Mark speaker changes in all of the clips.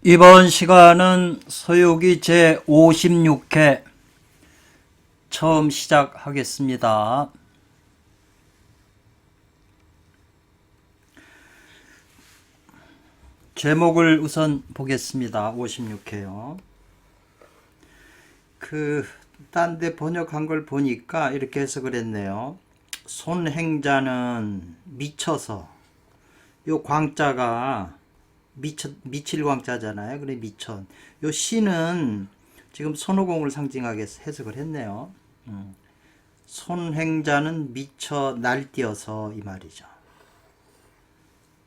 Speaker 1: 이번 시간은 서유기 제56회 처음 시작하겠습니다. 제목을 우선 보겠습니다. 56회요. 딴 데 번역한 걸 보니까 이렇게 해석을 했네요. 손행자는 미쳐서, 요 광자가 미칠 광자잖아요. 그래 미천. 요 시는 지금 손오공을 상징하게 해석을 했네요. 손행자는 미쳐 날뛰어서 이 말이죠.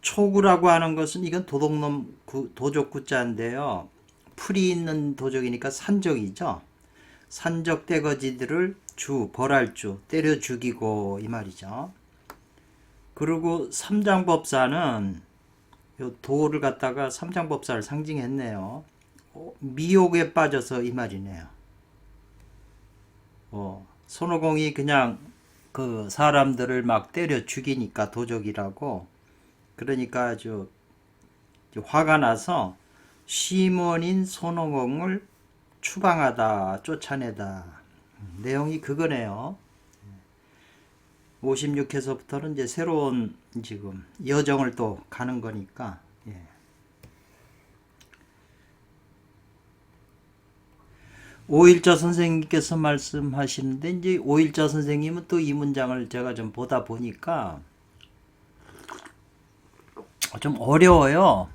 Speaker 1: 초구라고 하는 것은 이건 도둑놈 도적 구자인데요. 풀이 있는 도적이니까 산적이죠. 산적 떼거지들을 벌할주 때려 죽이고 이 말이죠. 그리고 삼장법사는 요 도를 갖다가 삼장법사를 상징했네요. 미혹에 빠져서 이 말이네요. 손오공이 그냥 그 사람들을 막 때려 죽이니까 도적이라고, 그러니까 아주 화가 나서 시몬인 손오공을 추방하다, 쫓아내다. 내용이 그거네요. 56회서부터는 이제 새로운 지금 여정을 또 가는 거니까. 예. 오일자 선생님께서 말씀하시는데, 이제 오일자 선생님은 또 이 문장을 제가 좀 보다 보니까 좀 어려워요.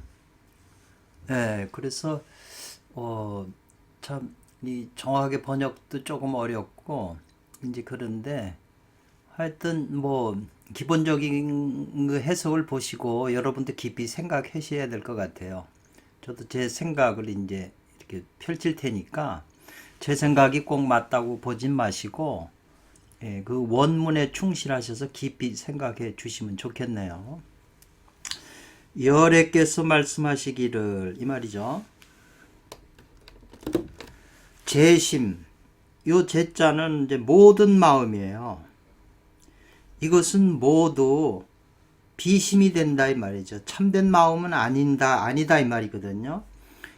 Speaker 1: 예, 그래서 참 이 정확하게 번역도 조금 어렵고 이제 그런데, 하여튼 뭐 기본적인 그 해석을 보시고 여러분도 깊이 생각하셔야 될 것 같아요. 저도 제 생각을 이제 이렇게 펼칠 테니까 제 생각이 꼭 맞다고 보진 마시고, 예, 그 원문에 충실하셔서 깊이 생각해 주시면 좋겠네요. 여래께서 말씀하시기를 이 말이죠. 재심, 요 재자는 이제 모든 마음이에요. 이것은 모두 비심이 된다 이 말이죠. 참된 마음은 아니다 이 말이거든요.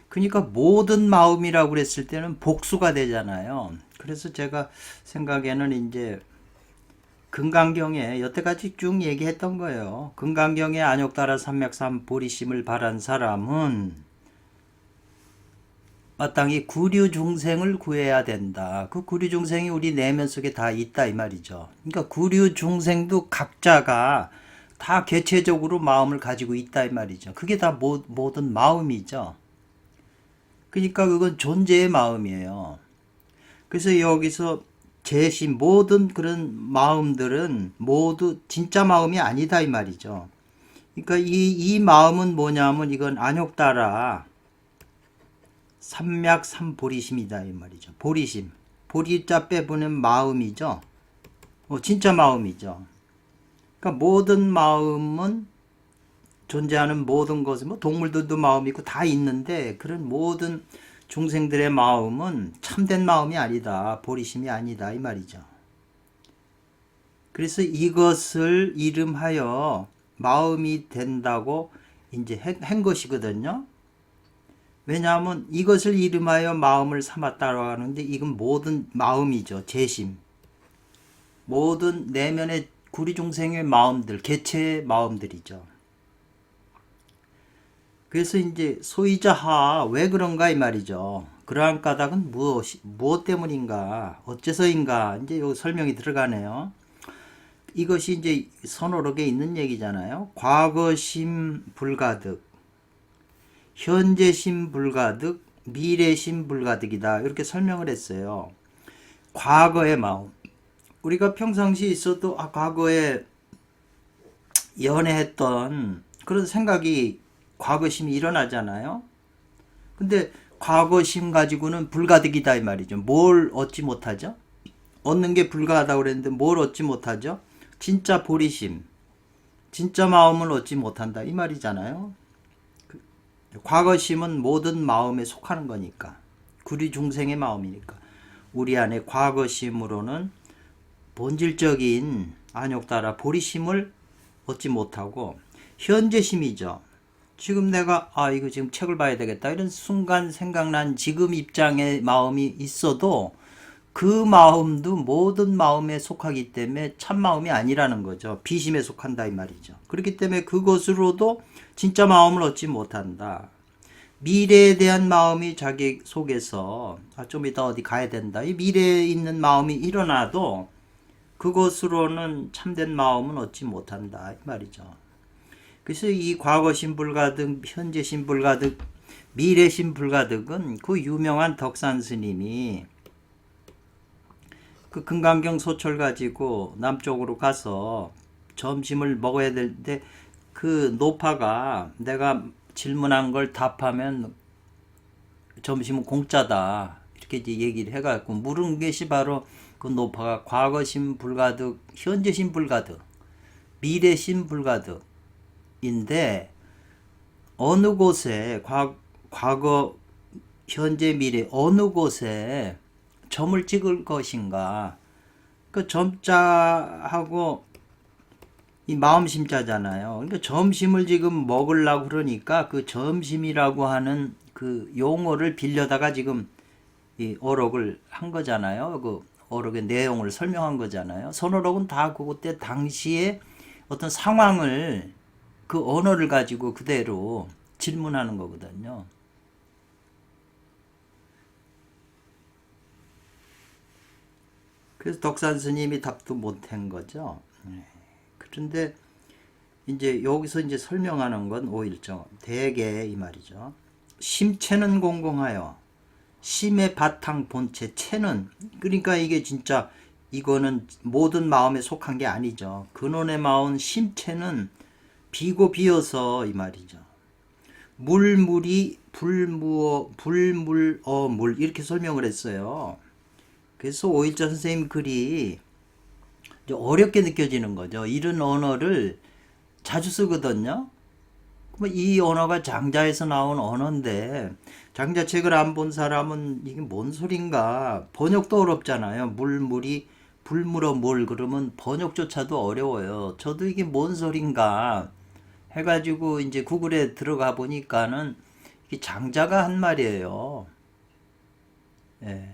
Speaker 1: 그러니까 모든 마음이라고 그랬을 때는 복수가 되잖아요. 그래서 제가 생각에는 이제 금강경에 여태까지 쭉 얘기했던 거예요. 금강경에 안욕따라 삼맥삼 보리심을 바란 사람은 마땅히 구류 중생을 구해야 된다. 그 구류 중생이 우리 내면 속에 다 있다 이 말이죠. 그러니까 구류 중생도 각자가 다 개체적으로 마음을 가지고 있다 이 말이죠. 그게 다 모든 마음이죠. 그러니까 그건 존재의 마음이에요. 그래서 여기서 재심, 모든 그런 마음들은 모두 진짜 마음이 아니다 이 말이죠. 그러니까 이 마음은 뭐냐면 이건 안욕따라 삼맥삼보리심이다 이 말이죠. 보리심, 보리자 빼보는 마음이죠. 진짜 마음이죠. 그러니까 모든 마음은, 존재하는 모든 것은 뭐 동물들도 마음이 있고 다 있는데, 그런 모든 중생들의 마음은 참된 마음이 아니다, 보리심이 아니다 이 말이죠. 그래서 이것을 이름하여 마음이 된다고 이제 한 것이거든요. 왜냐하면 이것을 이름하여 마음을 삼았다고 하는데, 이건 모든 마음이죠. 재심, 모든 내면의 구리중생의 마음들, 개체의 마음들이죠. 그래서 이제 소이자하, 왜 그런가 이 말이죠. 그러한 까닭은 무엇 때문인가, 어째서인가, 이제 요 설명이 들어가네요. 이것이 이제 선어록에 있는 얘기잖아요. 과거심 불가득, 현재심 불가득, 미래심 불가득이다, 이렇게 설명을 했어요. 과거의 마음, 우리가 평상시 있어도 과거에 연애했던 그런 생각이, 과거심이 일어나잖아요. 근데 과거심 가지고는 불가득이다 이 말이죠. 뭘 얻지 못하죠? 얻는 게 불가하다고 그랬는데 뭘 얻지 못하죠? 진짜 보리심, 진짜 마음을 얻지 못한다 이 말이잖아요. 과거심은 모든 마음에 속하는 거니까, 구리 중생의 마음이니까, 우리 안에 과거심으로는 본질적인 안욕따라 보리심을 얻지 못하고, 현재심이죠. 지금 내가 이거 지금 책을 봐야 되겠다 이런 순간 생각난 지금 입장의 마음이 있어도 그 마음도 모든 마음에 속하기 때문에 참 마음이 아니라는 거죠. 비심에 속한다 이 말이죠. 그렇기 때문에 그것으로도 진짜 마음을 얻지 못한다. 미래에 대한 마음이 자기 속에서 좀 이따 어디 가야 된다. 이 미래에 있는 마음이 일어나도 그것으로는 참된 마음은 얻지 못한다 이 말이죠. 그래서 이 과거심 불가득, 현재심 불가득, 미래심 불가득은 그 유명한 덕산 스님이 그 금강경 소철 가지고 남쪽으로 가서 점심을 먹어야 되는데 그 노파가 내가 질문한 걸 답하면 점심은 공짜다 이렇게 이제 얘기를 해갖고 물은 것이 바로 그 노파가 과거심 불가득, 현재심 불가득, 미래심 불가득인데 어느 곳에 과거, 현재, 미래 어느 곳에 점을 찍을 것인가. 그 점자하고 이 마음심자잖아요. 그러니까 점심을 지금 먹으려고 그러니까 그 점심이라고 하는 그 용어를 빌려다가 지금 이 어록을 한 거잖아요. 그 어록의 내용을 설명한 거잖아요. 선어록은 다 그때 당시에 어떤 상황을 그 언어를 가지고 그대로 질문하는 거거든요. 그래서 덕산 스님이 답도 못한 거죠. 그런데 이제 여기서 이제 설명하는 건 오일정 대개 이 말이죠. 심체는 공공하여 심의 바탕 본체 체는 그러니까 이게 진짜 이거는 모든 마음에 속한 게 아니죠. 근원의 마음 심체는 비고 비어서 이 말이죠. 물물이 불물물 이렇게 설명을 했어요. 그래서 오일자 선생님 글이 어렵게 느껴지는 거죠. 이런 언어를 자주 쓰거든요. 이 언어가 장자에서 나온 언어인데 장자책을 안 본 사람은 이게 뭔 소린가 번역도 어렵잖아요. 물물이 불물어 물 그러면 번역조차도 어려워요. 저도 이게 뭔 소린가 해가지고 이제 구글에 들어가 보니까는 이게 장자가 한 말이에요. 예.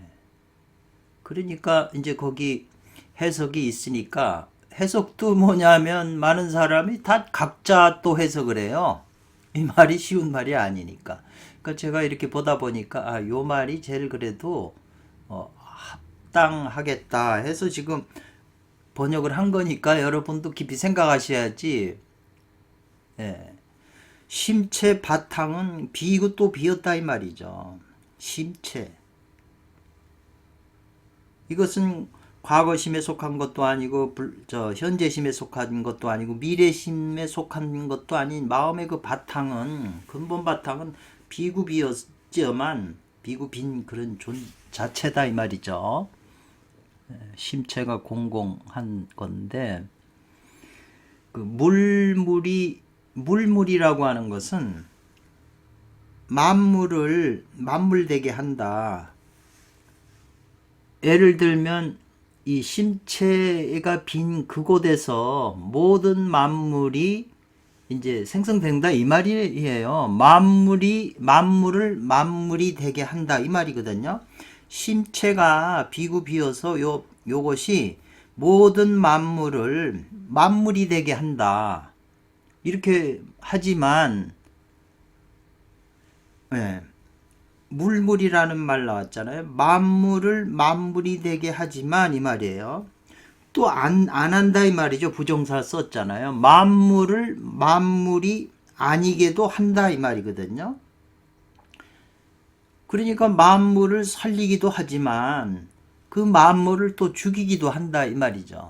Speaker 1: 그러니까 이제 거기 해석이 있으니까 해석도 뭐냐면 많은 사람이 다 각자 또 해석을 해요. 이 말이 쉬운 말이 아니니까. 그러니까 제가 이렇게 보다 보니까 요 말이 제일 그래도 합당하겠다 해서 지금 번역을 한 거니까 여러분도 깊이 생각하셔야지. 예. 심체 바탕은 비고 또 비었다 이 말이죠. 심체. 이것은 과거심에 속한 것도 아니고 현재심에 속한 것도 아니고 미래심에 속한 것도 아닌 마음의 그 바탕은 근본 바탕은 비고 비었지만 비고 빈 그런 존 자체다 이 말이죠. 심체가 공공한 건데 그 물물이라고 하는 것은 만물되게 한다. 예를 들면 이 심체가 빈 그곳에서 모든 만물이 이제 생성된다 이 말이에요. 만물을 만물이 되게 한다 이 말이거든요. 심체가 비고 비어서 요것이 모든 만물을 만물이 되게 한다. 이렇게 하지만 예. 물물이라는 말 나왔잖아요. 만물을 만물이 되게 하지만 이 말이에요. 또 안 한다 이 말이죠. 부정사 썼잖아요. 만물을 만물이 아니게도 한다 이 말이거든요. 그러니까 만물을 살리기도 하지만 그 만물을 또 죽이기도 한다 이 말이죠.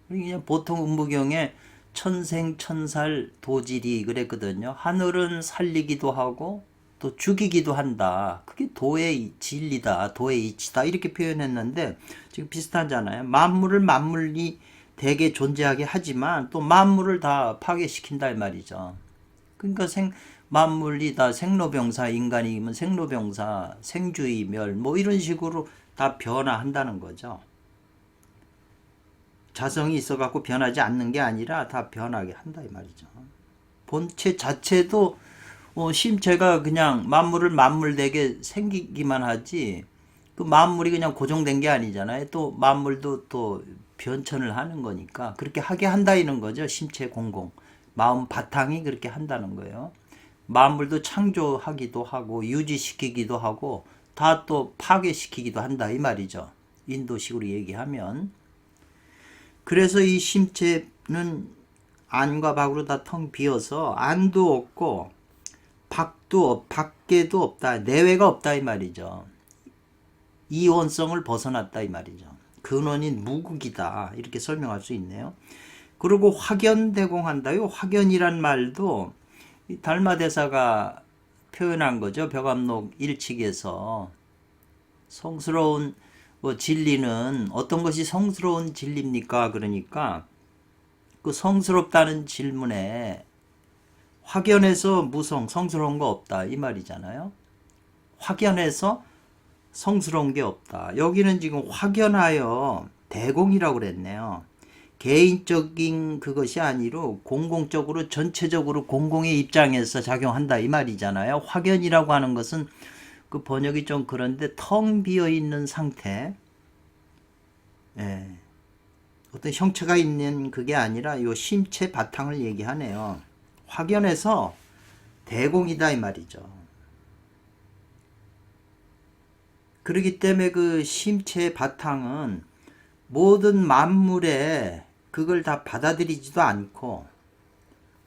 Speaker 1: 그냥 보통 음부경에 천생천살 도질이 그랬거든요. 하늘은 살리기도 하고 또 죽이기도 한다. 그게 도의 진리다. 도의 이치다. 이렇게 표현했는데 지금 비슷하잖아요. 만물을 만물이 되게 존재하게 하지만 또 만물을 다 파괴시킨다 이 말이죠. 그러니까 만물이 다 생로병사, 인간이면 생로병사, 생주의멸 뭐 이런 식으로 다 변화한다는 거죠. 자성이 있어갖고 변하지 않는 게 아니라 다 변하게 한다 이 말이죠. 본체 자체도 심체가 그냥 만물을 만물되게 생기기만 하지 그 만물이 그냥 고정된 게 아니잖아요. 또 만물도 또 변천을 하는 거니까 그렇게 하게 한다는 거죠. 심체 공공. 마음 바탕이 그렇게 한다는 거예요. 만물도 창조하기도 하고 유지시키기도 하고 다 또 파괴시키기도 한다 이 말이죠. 인도식으로 얘기하면. 그래서 이 심체는 안과 밖으로 다 텅 비어서 안도 없고 밖에도 없다. 내외가 없다 이 말이죠. 이원성을 벗어났다 이 말이죠. 근원인 무극이다 이렇게 설명할 수 있네요. 그리고 확연대공한다. 이 확연이란 말도 달마대사가 표현한 거죠. 벽암록 일칙에서 성스러운 진리는 어떤 것이 성스러운 진리입니까? 그러니까 그 성스럽다는 질문에 확연해서 무성, 성스러운 거 없다 이 말이잖아요. 확연해서 성스러운 게 없다. 여기는 지금 확연하여 대공이라고 그랬네요. 개인적인 그것이 아니로 공공적으로 전체적으로 공공의 입장에서 작용한다 이 말이잖아요. 확연이라고 하는 것은 그 번역이 좀 그런데 텅 비어 있는 상태, 예. 어떤 형체가 있는 그게 아니라 요 심체 바탕을 얘기하네요. 확연해서 대공이다 이 말이죠. 그렇기 때문에 그 심체의 바탕은 모든 만물에 그걸 다 받아들이지도 않고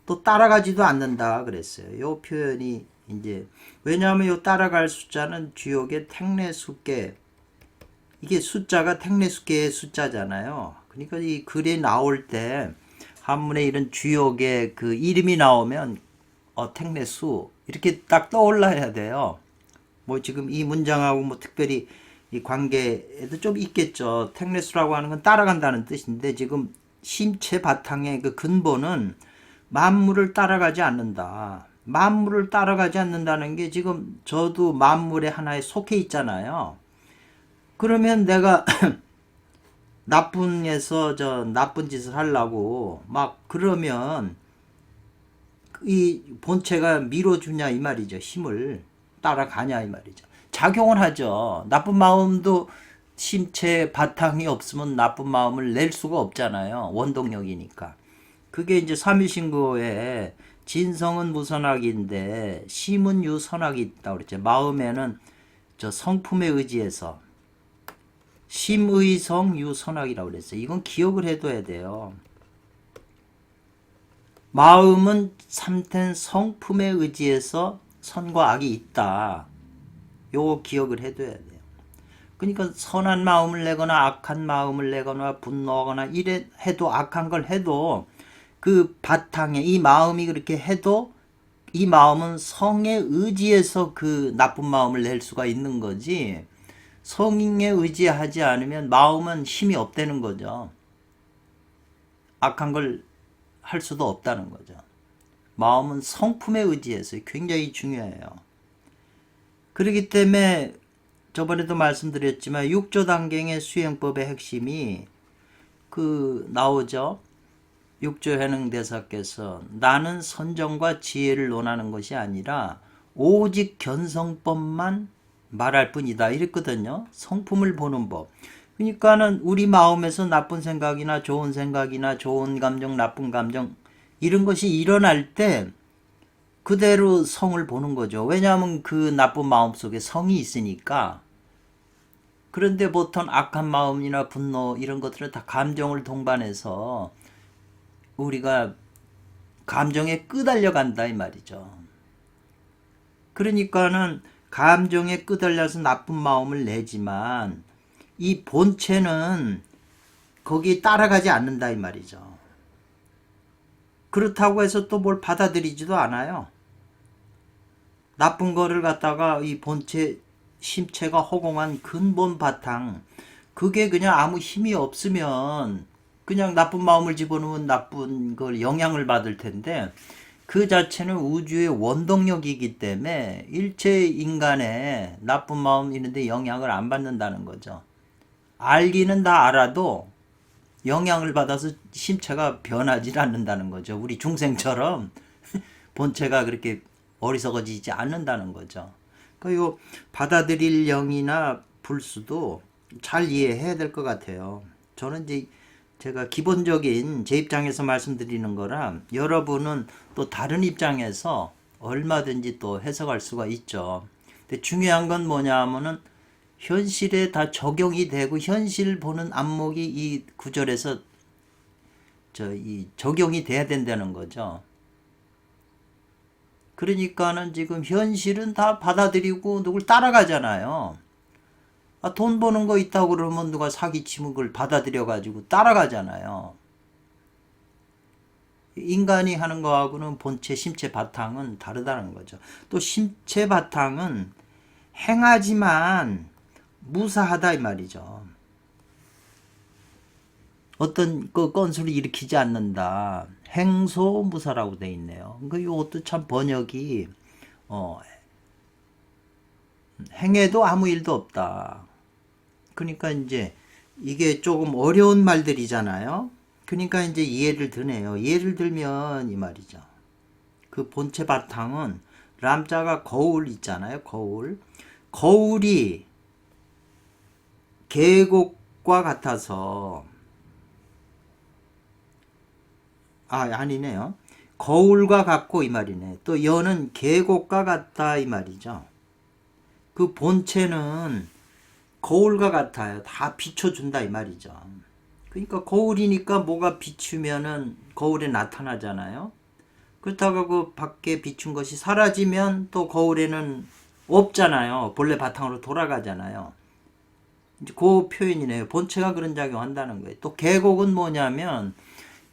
Speaker 1: 또 따라가지도 않는다 그랬어요. 요 표현이 이제 왜냐하면 요 따라갈 숫자는 주역의 택례숫계 이게 숫자가 택례숫계의 숫자잖아요. 그러니까 이 글이 나올 때 한문에 이런 주역의 그 이름이 나오면 택례수 이렇게 딱 떠올라야 돼요. 뭐 지금 이 문장하고 뭐 특별히 이 관계에도 좀 있겠죠. 택례수라고 하는 건 따라간다는 뜻인데 지금 심체 바탕의 그 근본은 만물을 따라가지 않는다. 만물을 따라가지 않는다는 게 지금 저도 만물의 하나에 속해 있잖아요. 그러면 내가 나쁜에서 나쁜 짓을 하려고 막 그러면 이 본체가 밀어주냐 이 말이죠. 힘을 따라가냐 이 말이죠. 작용을 하죠. 나쁜 마음도 심체 바탕이 없으면 나쁜 마음을 낼 수가 없잖아요. 원동력이니까. 그게 이제 삼일신고에 진성은 무선악인데 심은 유선악이 있다고 그랬죠. 마음에는 저 성품에 의지해서 심의성 유선악이라고 그랬어요. 이건 기억을 해둬야 돼요. 마음은 삼텐 성품에 의지해서 선과 악이 있다. 요거 기억을 해둬야 돼요. 그러니까 선한 마음을 내거나 악한 마음을 내거나 분노하거나 이래 해도 악한 걸 해도 그 바탕에 이 마음이 그렇게 해도 이 마음은 성에 의지해서 그 나쁜 마음을 낼 수가 있는 거지 성에 의지하지 않으면 마음은 힘이 없다는 거죠. 악한 걸 할 수도 없다는 거죠. 마음은 성품에 의지해서 굉장히 중요해요. 그렇기 때문에 저번에도 말씀드렸지만 육조단경의 수행법의 핵심이 그 나오죠. 육조현흥대사께서 나는 선정과 지혜를 논하는 것이 아니라 오직 견성법만 말할 뿐이다 이랬거든요. 성품을 보는 법. 그러니까는 우리 마음에서 나쁜 생각이나 좋은 생각이나 좋은 감정, 나쁜 감정 이런 것이 일어날 때 그대로 성을 보는 거죠. 왜냐하면 그 나쁜 마음 속에 성이 있으니까. 그런데 보통 악한 마음이나 분노 이런 것들은 다 감정을 동반해서 우리가 감정에 끄달려 간다 이 말이죠. 그러니까는 감정에 끄달려서 나쁜 마음을 내지만 이 본체는 거기에 따라가지 않는다 이 말이죠. 그렇다고 해서 또 뭘 받아들이지도 않아요. 나쁜 거를 갖다가 이 본체 심체가 허공한 근본 바탕 그게 그냥 아무 힘이 없으면 그냥 나쁜 마음을 집어넣으면 나쁜 걸 영향을 받을 텐데 그 자체는 우주의 원동력이기 때문에 일체 인간의 나쁜 마음 이런데 영향을 안 받는다는 거죠. 알기는 다 알아도 영향을 받아서 심체가 변하지 않는다는 거죠. 우리 중생처럼 본체가 그렇게 어리석어지지 않는다는 거죠. 그러니까 요 받아들일 영이나 불수도 잘 이해해야 될 것 같아요. 저는 이제 제가 기본적인 제 입장에서 말씀드리는 거라 여러분은 또 다른 입장에서 얼마든지 또 해석할 수가 있죠. 근데 중요한 건 뭐냐 하면은 현실에 다 적용이 되고 현실 보는 안목이 이 구절에서 이 적용이 돼야 된다는 거죠. 그러니까는 지금 현실은 다 받아들이고 누굴 따라가잖아요. 돈 버는 거 있다고 그러면 누가 사기치면 그걸 받아들여 가지고 따라가잖아요. 인간이 하는 거하고는 본체 심체 바탕은 다르다는 거죠. 또 심체 바탕은 행하지만 무사하다 이 말이죠. 어떤 그 건수를 일으키지 않는다. 행소무사라고 돼 있네요. 그 이것도 참 번역이 행해도 아무 일도 없다. 그러니까 이제 이게 조금 어려운 말들이잖아요. 그러니까 이제 이해를 드네요. 예를 들면 이 말이죠. 그 본체 바탕은 람자가 거울 있잖아요. 거울. 거울이 계곡과 같아서 아니네요. 거울과 같고 이 말이네. 또 여는 계곡과 같다 이 말이죠. 그 본체는 거울과 같아요. 다 비춰준다 이 말이죠. 그러니까 거울이니까 뭐가 비추면은 거울에 나타나잖아요. 그렇다고 그 밖에 비춘 것이 사라지면 또 거울에는 없잖아요. 본래 바탕으로 돌아가잖아요. 이제 그 표현이네요. 본체가 그런 작용한다는 거예요. 또 계곡은 뭐냐면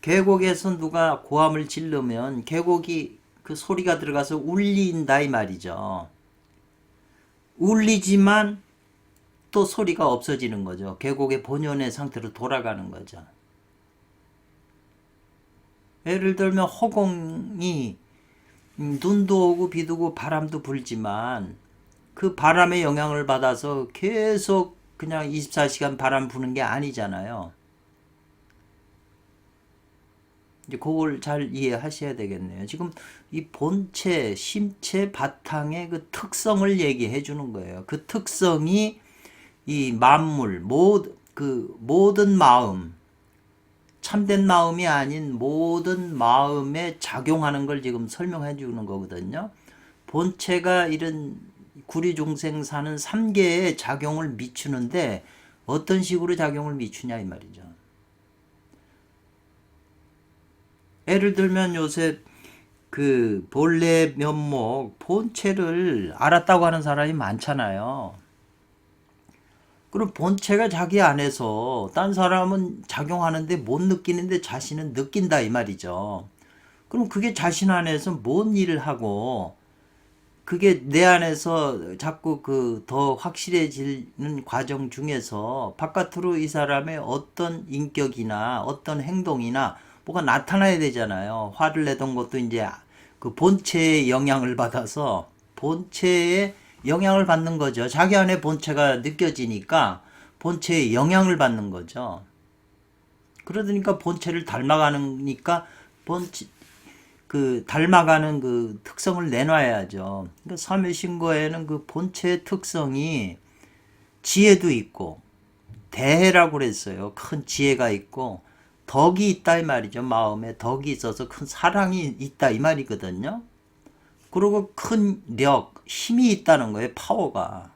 Speaker 1: 계곡에서 누가 고함을 지르면 계곡이 그 소리가 들어가서 울린다 이 말이죠. 울리지만 또 소리가 없어지는 거죠. 계곡의 본연의 상태로 돌아가는 거죠. 예를 들면 허공이 눈도 오고 비도 오고 바람도 불지만 그 바람의 영향을 받아서 계속 그냥 24시간 바람 부는 게 아니잖아요. 이제 그걸 잘 이해하셔야 되겠네요. 지금 이 본체, 심체 바탕의 그 특성을 얘기해 주는 거예요. 그 특성이 이 만물, 모든 마음, 참된 마음이 아닌 모든 마음에 작용하는 걸 지금 설명해 주는 거거든요. 본체가 이런 구리중생 사는 3개의 작용을 미치는데 어떤 식으로 작용을 미치냐 이 말이죠. 예를 들면 요새 그 본래 면목, 본체를 알았다고 하는 사람이 많잖아요. 그럼 본체가 자기 안에서 딴 사람은 작용하는데 못 느끼는데 자신은 느낀다 이 말이죠. 그럼 그게 자신 안에서 뭔 일을 하고 그게 내 안에서 자꾸 그 더 확실해지는 과정 중에서 바깥으로 이 사람의 어떤 인격이나 어떤 행동이나 뭐가 나타나야 되잖아요. 화를 내던 것도 이제 그 본체의 영향을 받아서 본체의 영향을 받는 거죠. 자기 안에 본체가 느껴지니까 본체의 영향을 받는 거죠. 그러니까 본체를 닮아가니까 본체 그 닮아가는 그 특성을 내놔야죠. 그러니까 삼위신고에는 그 본체의 특성이 지혜도 있고 대해라고 그랬어요. 큰 지혜가 있고 덕이 있다 이 말이죠. 마음에 덕이 있어서 큰 사랑이 있다 이 말이거든요. 그리고 큰 력, 힘이 있다는 거예요. 파워가.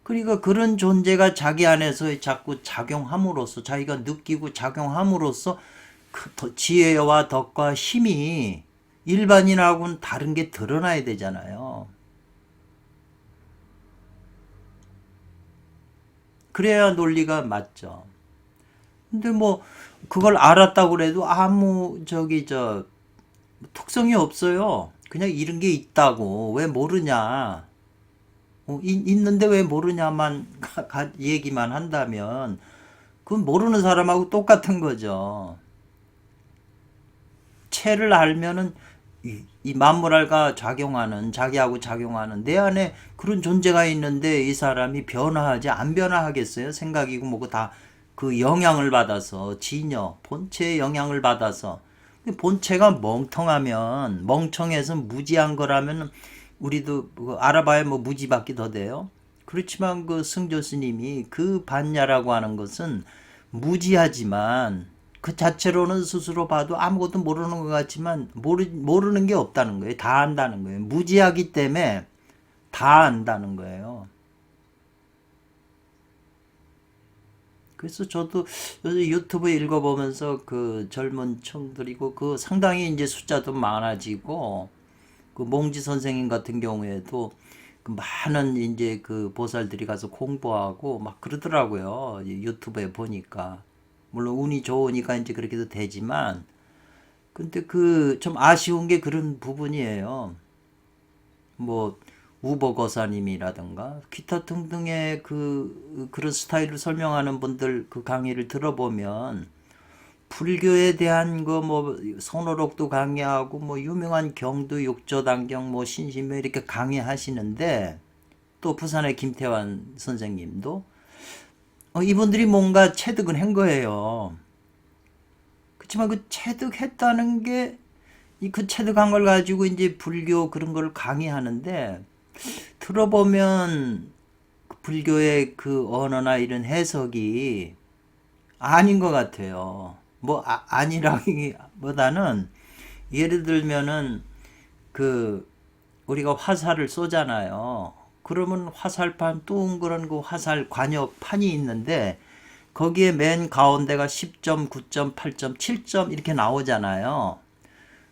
Speaker 1: 그러니까 그런 존재가 자기 안에서 자꾸 작용함으로써 자기가 느끼고 작용함으로써 그 지혜와 덕과 힘이 일반인하고는 다른 게 드러나야 되잖아요. 그래야 논리가 맞죠. 근데 뭐 그걸 알았다고 그래도 아무 특성이 없어요. 그냥 이런 게 있다고 왜 모르냐. 있는데 왜 모르냐만 얘기만 한다면 그건 모르는 사람하고 똑같은 거죠. 체를 알면은 이 만물알과 작용하는 자기하고 작용하는 내 안에 그런 존재가 있는데 이 사람이 변화하지 안 변화하겠어요? 생각이고 뭐고 다 그 영향을 받아서 진여 본체의 영향을 받아서 본체가 멍청해서 무지한 거라면 우리도 알아봐야 뭐 무지밖에 더 돼요. 그렇지만 그 승조 스님이 그 반야라고 하는 것은 무지하지만 그 자체로는 스스로 봐도 아무것도 모르는 것 같지만 모르는 게 없다는 거예요. 다 안다는 거예요. 무지하기 때문에 다 안다는 거예요. 그래서 저도 유튜브 읽어보면서 그 젊은 층들이고 그 상당히 이제 숫자도 많아지고 그 몽지 선생님 같은 경우에도 그 많은 이제 그 보살들이 가서 공부하고 막 그러더라고요. 유튜브에 보니까. 물론 운이 좋으니까 이제 그렇게도 되지만 근데 그 좀 아쉬운 게 그런 부분이에요. 뭐 우버거사님이라든가 기타 등등의 그런 스타일을 설명하는 분들 그 강의를 들어보면 불교에 대한 거 뭐 선호록도 강의하고 뭐 유명한 경도 육조단경 뭐 신심묘 이렇게 강의하시는데 또 부산의 김태환 선생님도 이분들이 뭔가 체득은 한 거예요. 그렇지만 그 체득했다는 게 그 체득한 걸 가지고 이제 불교 그런 걸 강의하는데 들어보면 불교의 그 언어나 이런 해석이 아닌 것 같아요. 뭐 아니라기보다는 예를 들면은 그 우리가 화살을 쏘잖아요. 그러면 화살판 둥그런 그 화살 관역판이 있는데 거기에 맨 가운데가 10점, 9점, 8점, 7점 이렇게 나오잖아요.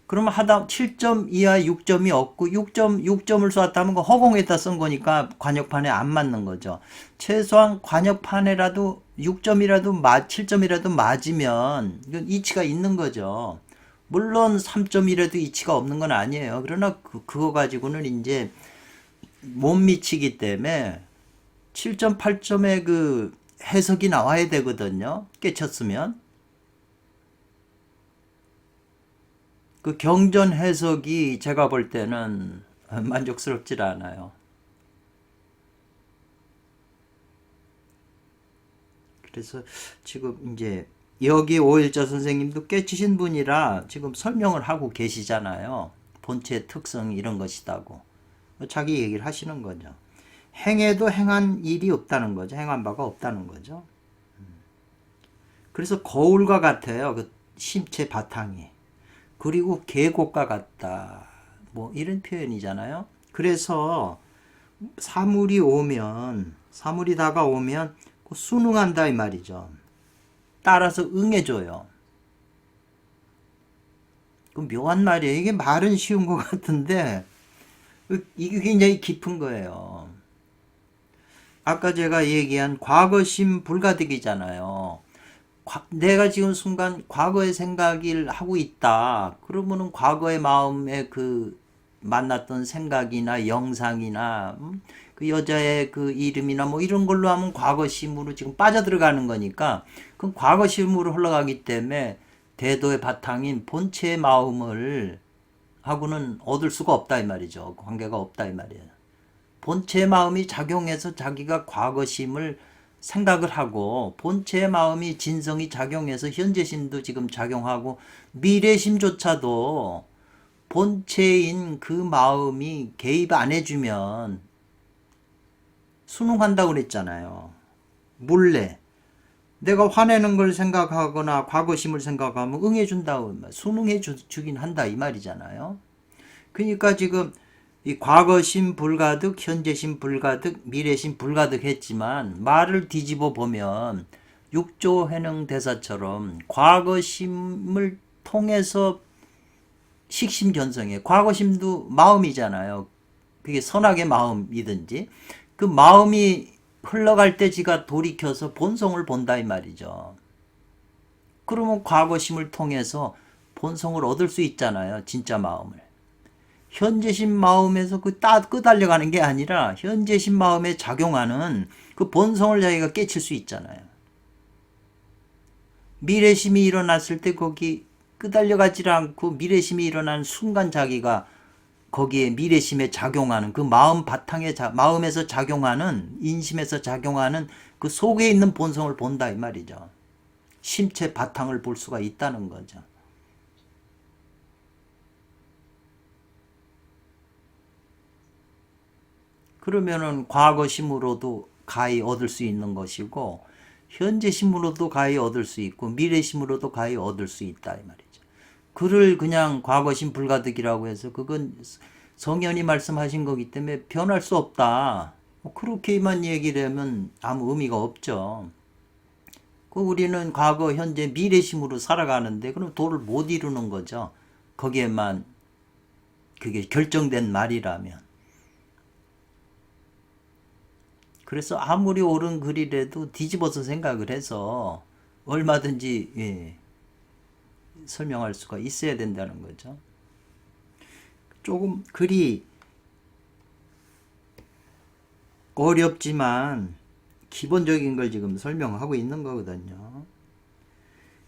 Speaker 1: 그러면 하다 7점 이하 6점이 없고 6점을 쐈다면 그 허공에다 쏜 거니까 관역판에 안 맞는 거죠. 최소한 관역판에라도 6점이라도 7점이라도 맞으면 이건 이치가 있는 거죠. 물론 3점이라도 이치가 없는 건 아니에요. 그러나 그거 가지고는 이제 못 미치기 때문에 7점, 8점의 그 해석이 나와야 되거든요. 깨쳤으면. 그 경전 해석이 제가 볼 때는 만족스럽질 않아요. 그래서 지금 이제 여기 오일자 선생님도 깨치신 분이라 지금 설명을 하고 계시잖아요. 본체의 특성 이런 것이다고. 자기 얘기를 하시는 거죠. 행해도 행한 일이 없다는 거죠. 행한 바가 없다는 거죠. 그래서 거울과 같아요. 그 심체 바탕이. 그리고 계곡과 같다. 뭐 이런 표현이잖아요. 그래서 사물이 다가오면 순응한다 이 말이죠. 따라서 응해줘요. 그 묘한 말이에요. 이게 말은 쉬운 것 같은데 이게 굉장히 깊은 거예요. 아까 제가 얘기한 과거심 불가득이잖아요. 내가 지금 순간 과거의 생각을 하고 있다. 그러면은 과거의 마음에 그 만났던 생각이나 영상이나 그 여자의 그 이름이나 뭐 이런 걸로 하면 과거심으로 지금 빠져들어가는 거니까 그럼 과거심으로 흘러가기 때문에 대도의 바탕인 본체의 마음을 하고는 얻을 수가 없다 이 말이죠. 관계가 없다 이 말이에요. 본체의 마음이 작용해서 자기가 과거심을 생각을 하고 본체의 마음이 진성이 작용해서 현재심도 지금 작용하고 미래심조차도 본체인 그 마음이 개입 안 해주면 순응한다고 그랬잖아요. 몰래 내가 화내는 걸 생각하거나 과거심을 생각하면 응해준다고 순응해 주긴 한다 이 말이잖아요. 그러니까 지금 이 과거심 불가득, 현재심 불가득, 미래심 불가득 했지만 말을 뒤집어 보면 육조해능 대사처럼 과거심을 통해서 식심견성해. 과거심도 마음이잖아요. 그게 선악의 마음이든지 그 마음이 흘러갈 때 지가 돌이켜서 본성을 본다 이 말이죠. 그러면 과거심을 통해서 본성을 얻을 수 있잖아요. 진짜 마음을. 현재심 마음에서 끄달려가는 게 아니라 현재심 마음에 작용하는 그 본성을 자기가 깨칠 수 있잖아요. 미래심이 일어났을 때 거기 끄달려가지 않고 미래심이 일어나는 순간 자기가 거기에 미래심에 작용하는 그 마음 바탕에 마음에서 작용하는 인심에서 작용하는 그 속에 있는 본성을 본다 이 말이죠. 심체 바탕을 볼 수가 있다는 거죠. 그러면은 과거심으로도 가히 얻을 수 있는 것이고 현재심으로도 가히 얻을 수 있고 미래심으로도 가히 얻을 수 있다 이 말이죠. 그를 그냥 과거심 불가득이라고 해서 그건 성현이 말씀하신 거기 때문에 변할 수 없다. 뭐 그렇게만 얘기를 하면 아무 의미가 없죠. 우리는 과거, 현재, 미래심으로 살아가는데 그럼 도를 못 이루는 거죠. 거기에만 그게 결정된 말이라면. 그래서 아무리 옳은 글이라도 뒤집어서 생각을 해서 얼마든지 설명할 수가 있어야 된다는 거죠. 조금 글이 어렵지만 기본적인 걸 지금 설명하고 있는 거거든요.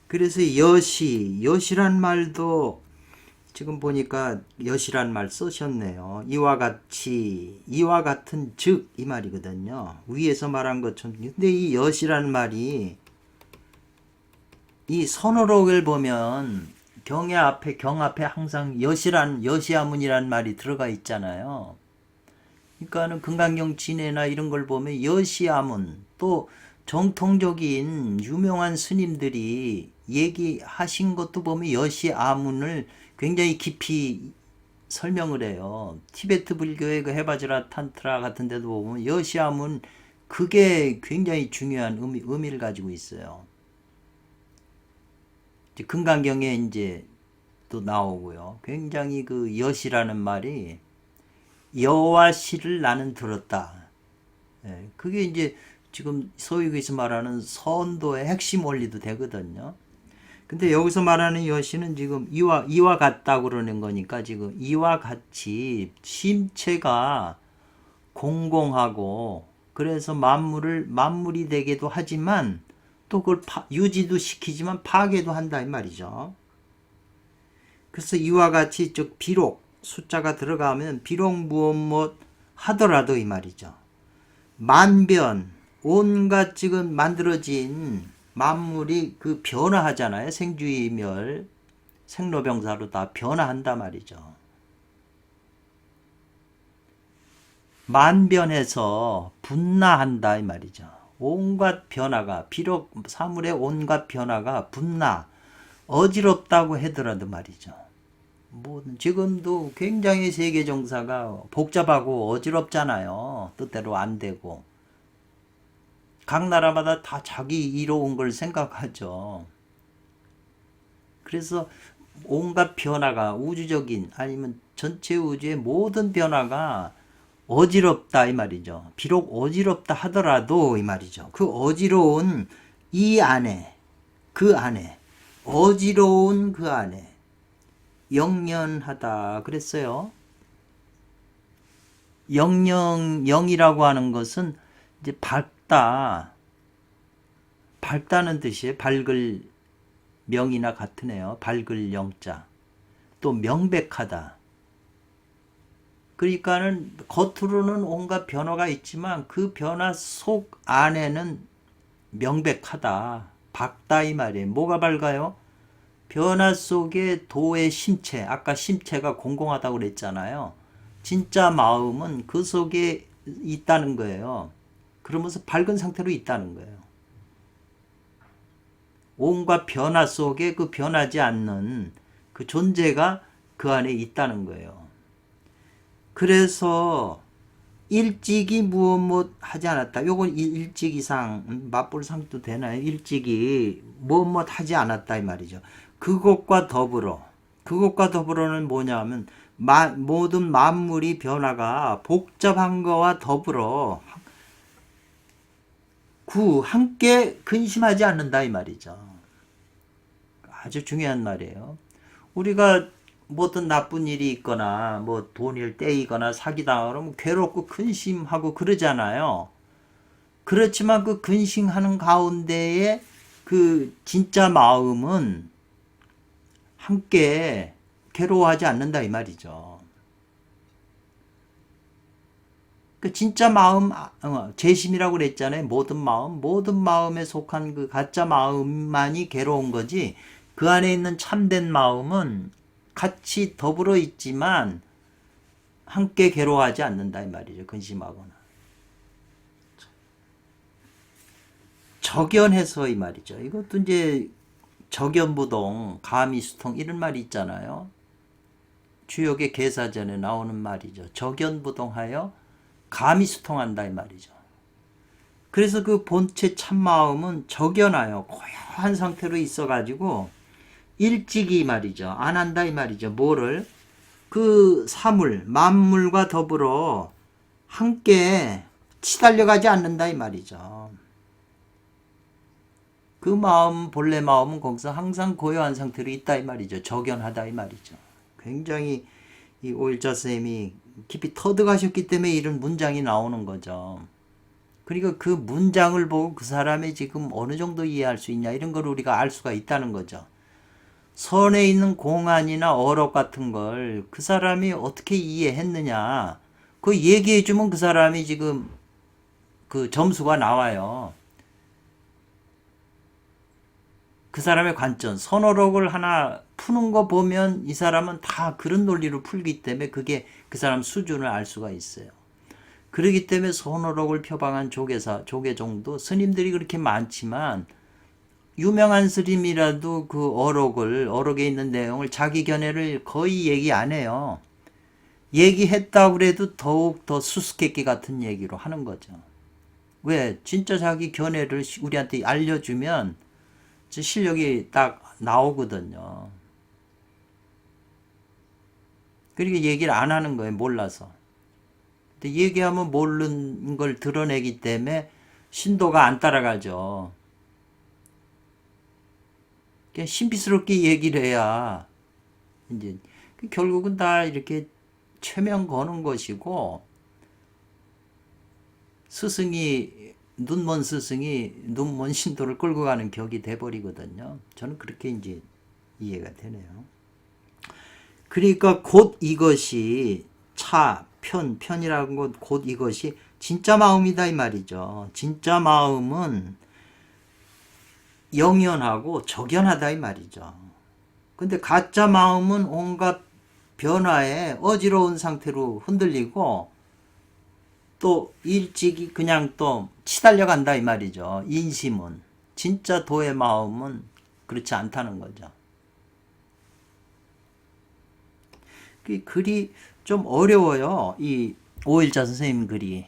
Speaker 1: 그래서 여시란 말도 지금 보니까 여시란 말 쓰셨네요. 이와 같은 즉 이 말이거든요. 위에서 말한 것처럼. 근데 이 여시란 말이 이 선어록을 보면 경 앞에 항상 여시아문이란 말이 들어가 있잖아요. 그러니까는 금강경 진해나 이런 걸 보면 여시아문 또 정통적인 유명한 스님들이 얘기하신 것도 보면 여시아문을 굉장히 깊이 설명을 해요. 티베트 불교의 그 해바지라 탄트라 같은 데도 보면 여시아문 그게 굉장히 중요한 의미를 가지고 있어요. 금강경에 이제 또 나오고요. 굉장히 그 여시라는 말이 여와 시를 나는 들었다. 그게 이제 지금 소위 여기서 말하는 선도의 핵심 원리도 되거든요. 근데 여기서 말하는 여시는 지금 이와 같다 그러는 거니까 지금 이와 같이 심체가 공공하고 그래서 만물이 되게도 하지만 또 그걸 유지도 시키지만 파괴도 한다 이 말이죠. 그래서 이와 같이 즉 비록 숫자가 들어가면 비록 무엇 하더라도 이 말이죠. 만변 온갖 지금 만들어진 만물이 그 변화하잖아요. 생주이멸 생로병사로 다 변화한다 말이죠. 만변해서 분나한다 이 말이죠. 온갖 변화가 비록 사물의 온갖 변화가 분나 어지럽다고 하더라도 말이죠. 뭐 지금도 굉장히 세계 정사가 복잡하고 어지럽잖아요. 뜻대로 안 되고 각 나라마다 다 자기 이로운 걸 생각하죠. 그래서 온갖 변화가 우주적인 아니면 전체 우주의 모든 변화가 어지럽다 이 말이죠. 비록 어지럽다 하더라도 이 말이죠. 그 어지러운 이 안에 그 안에 어지러운 그 안에 영연하다 그랬어요. 영이라고 하는 것은 이제 밝다는 뜻이에요. 밝을 명이나 같으네요. 밝을 영자. 또 명백하다. 그러니까는 겉으로는 온갖 변화가 있지만 그 변화 속 안에는 명백하다. 밝다 이 말이에요. 뭐가 밝아요? 변화 속에 도의 심체, 아까 심체가 공공하다고 그랬잖아요. 진짜 마음은 그 속에 있다는 거예요. 그러면서 밝은 상태로 있다는 거예요. 온갖 변화 속에 그 변하지 않는 그 존재가 그 안에 있다는 거예요. 그래서 일찍이 무엇 하지 않았다. 요건 일찍이상 맞볼 상도 되나요? 일찍이 무엇 하지 않았다 이 말이죠. 그것과 더불어는 뭐냐 하면 모든 만물이 변화가 복잡한 거와 더불어 함께 근심하지 않는다 이 말이죠. 아주 중요한 말이에요. 우리가 어떤 나쁜 일이 있거나 뭐 돈을 떼이거나 사기당하고 그러면 괴롭고 근심하고 그러잖아요. 그렇지만 그 근심하는 가운데에 그 진짜 마음은 함께 괴로워하지 않는다 이 말이죠. 그 진짜 마음 재심이라고 그랬잖아요. 모든 마음에 속한 그 가짜 마음만이 괴로운 거지 그 안에 있는 참된 마음은 같이 더불어 있지만 함께 괴로워하지 않는다 이 말이죠. 근심하거나. 적연해서 이 말이죠. 이것도 이제 적연부동, 가미수통 이런 말이 있잖아요. 주역의 계사전에 나오는 말이죠. 적연부동하여 가미수통한다 이 말이죠. 그래서 그 본체 참마음은 적연하여 고요한 상태로 있어가지고 일찍이 말이죠. 안 한다 이 말이죠. 뭐를? 그 사물, 만물과 더불어 함께 치달려가지 않는다 이 말이죠. 그 마음, 본래 마음은 거기서 항상 고요한 상태로 있다 이 말이죠. 적연하다 이 말이죠. 굉장히 이 오일자 선생님이 깊이 터득하셨기 때문에 이런 문장이 나오는 거죠. 그러니까 그 문장을 보고 그 사람이 지금 어느 정도 이해할 수 있냐 이런 걸 우리가 알 수가 있다는 거죠. 선에 있는 공안이나 어록 같은 걸 그 사람이 어떻게 이해했느냐 그 얘기해 주면 그 사람이 지금 그 점수가 나와요. 그 사람의 관점, 선어록을 하나 푸는 거 보면 이 사람은 다 그런 논리로 풀기 때문에 그게 그 사람 수준을 알 수가 있어요. 그렇기 때문에 선어록을 표방한 조계종도 스님들이 그렇게 많지만 유명한 스님이라도 그 어록에 있는 내용을 자기 견해를 거의 얘기 안 해요. 얘기했다고 그래도 더욱 더 수수께끼 같은 얘기로 하는 거죠. 왜? 진짜 자기 견해를 우리한테 알려주면 실력이 딱 나오거든요. 그러니까 얘기를 안 하는 거예요. 몰라서. 근데 얘기하면 모르는 걸 드러내기 때문에 신도가 안 따라가죠. 그냥 신비스럽게 얘기를 해야 이제 결국은 다 이렇게 최면 거는 것이고 눈먼 스승이 눈먼 신도를 끌고 가는 격이 돼버리거든요. 저는 그렇게 이제 이해가 되네요. 그러니까 곧 이것이 편이라는 것 곧 이것이 진짜 마음이다 이 말이죠. 진짜 마음은 영연하고 적연하다 이 말이죠. 근데 가짜 마음은 온갖 변화에 어지러운 상태로 흔들리고 또 일찍이 그냥 또 치달려 간다 이 말이죠. 인심은. 진짜 도의 마음은 그렇지 않다는 거죠. 그 글이 좀 어려워요. 이 오일자 선생님 글이.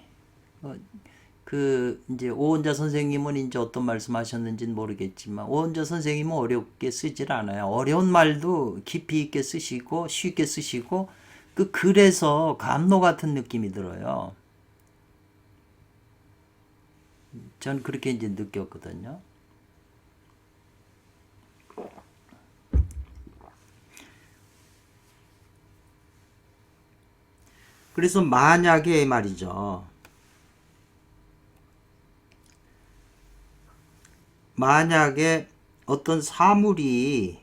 Speaker 1: 이제 오원자 선생님은 이제 어떤 말씀하셨는지는 모르겠지만 오원자 선생님은 어렵게 쓰질 않아요. 어려운 말도 깊이 있게 쓰시고 쉽게 쓰시고 그 글에서 감로 같은 느낌이 들어요. 전 그렇게 이제 느꼈거든요. 그래서 만약에 말이죠. 만약에 어떤 사물이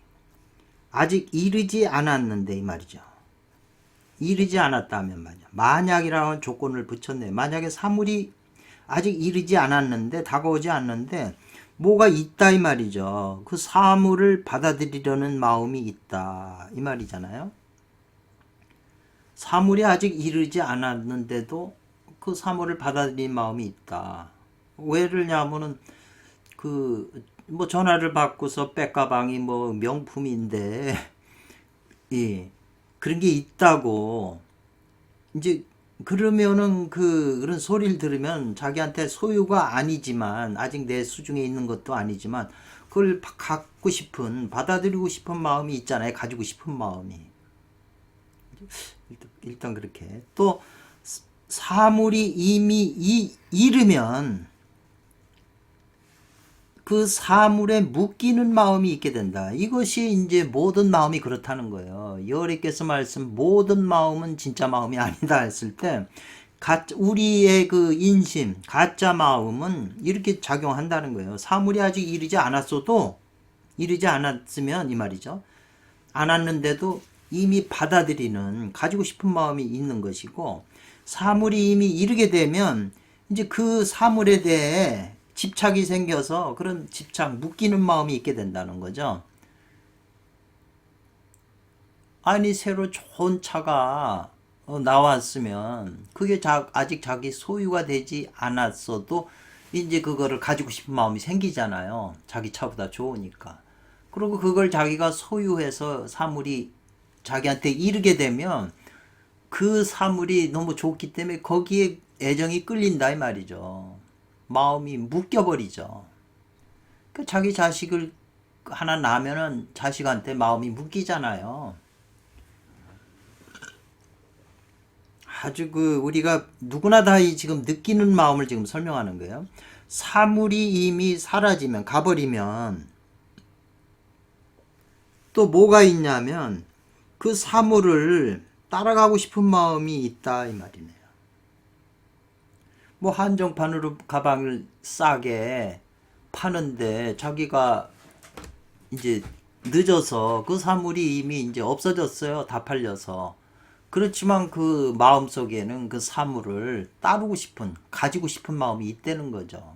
Speaker 1: 아직 이르지 않았는데 이 말이죠. 이르지 않았다면 말이죠. 만약이라는 조건을 붙였네요. 만약에 사물이 아직 이르지 않았는데 다가오지 않는데 뭐가 있다 이 말이죠. 그 사물을 받아들이려는 마음이 있다 이 말이잖아요. 사물이 아직 이르지 않았는데도 그 사물을 받아들이는 마음이 있다. 왜 그러냐면은 뭐 전화를 받고서 백가방이 뭐 명품인데 예, 그런 게 있다고 이제 그러면은 그런 소리를 들으면 자기한테 소유가 아니지만 아직 내 수중에 있는 것도 아니지만 그걸 갖고 싶은 받아들이고 싶은 마음이 있잖아요. 가지고 싶은 마음이 일단 그렇게 또 사물이 이미 이르면 그 사물에 묶이는 마음이 있게 된다. 이것이 이제 모든 마음이 그렇다는 거예요. 여호와께서 말씀 모든 마음은 진짜 마음이 아니다 했을 때 우리의 그 인심, 가짜 마음은 이렇게 작용한다는 거예요. 사물이 아직 이르지 않았으면 이 말이죠. 않았는데도 이미 받아들이는 가지고 싶은 마음이 있는 것이고 사물이 이미 이르게 되면 이제 그 사물에 대해 집착이 생겨서 그런 묶이는 마음이 있게 된다는 거죠. 아니 새로 좋은 차가 나왔으면 그게 아직 자기 소유가 되지 않았어도 이제 그거를 가지고 싶은 마음이 생기잖아요. 자기 차보다 좋으니까. 그리고 그걸 자기가 소유해서 사물이 자기한테 이르게 되면 그 사물이 너무 좋기 때문에 거기에 애정이 끌린다 이 말이죠. 마음이 묶여버리죠. 그 자기 자식을 하나 낳으면은 자식한테 마음이 묶이잖아요. 아주 우리가 누구나 다 지금 느끼는 마음을 지금 설명하는 거예요. 사물이 이미 사라지면 가버리면 또 뭐가 있냐면 그 사물을 따라가고 싶은 마음이 있다 이 말이네요. 뭐 한정판으로 가방을 싸게 파는데 자기가 이제 늦어서 그 사물이 이미 이제 없어졌어요. 다 팔려서. 그렇지만 그 마음 속에는 그 사물을 따르고 싶은, 가지고 싶은 마음이 있다는 거죠.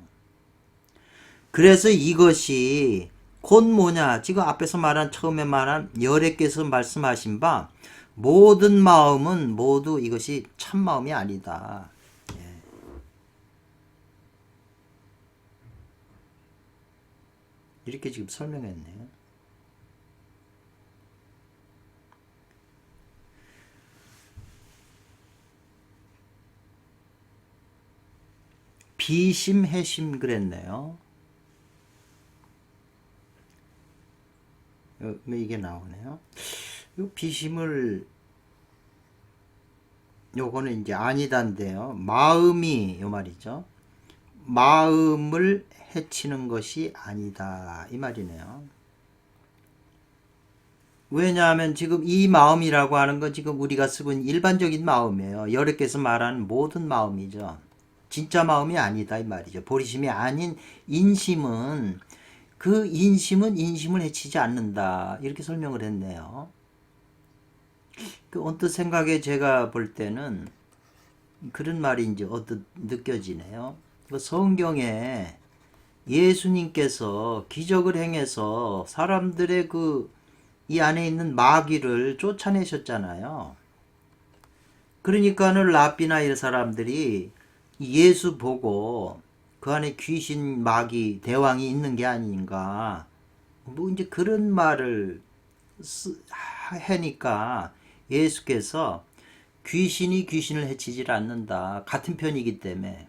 Speaker 1: 그래서 이것이 곧 뭐냐? 지금 앞에서 말한, 처음에 말한 열애께서 말씀하신 바, 모든 마음은 모두 이것이 참 마음이 아니다. 이렇게 지금 설명했네요. 비심, 해심 그랬네요. 이게 나오네요. 이 비심을 요거는 이제 아니다인데요. 마음이 요 말이죠. 마음을 해치는 것이 아니다 이 말이네요. 왜냐하면 지금 이 마음이라고 하는 건 지금 우리가 쓰고 있는 일반적인 마음이에요. 여러께서 말하는 모든 마음이죠. 진짜 마음이 아니다 이 말이죠. 보리심이 아닌 인심은, 그 인심은 인심을 해치지 않는다 이렇게 설명을 했네요. 그 언뜻 생각에 제가 볼 때는 그런 말이 이제 언뜻 느껴지네요. 그 성경에 예수님께서 기적을 행해서 사람들의 이 안에 있는 마귀를 쫓아내셨잖아요. 그러니까는 랍비나 이런 사람들이 예수 보고 그 안에 귀신, 마귀, 대왕이 있는 게 아닌가. 뭐 이제 그런 말을 하니까 예수께서 귀신이 귀신을 해치질 않는다. 같은 편이기 때문에.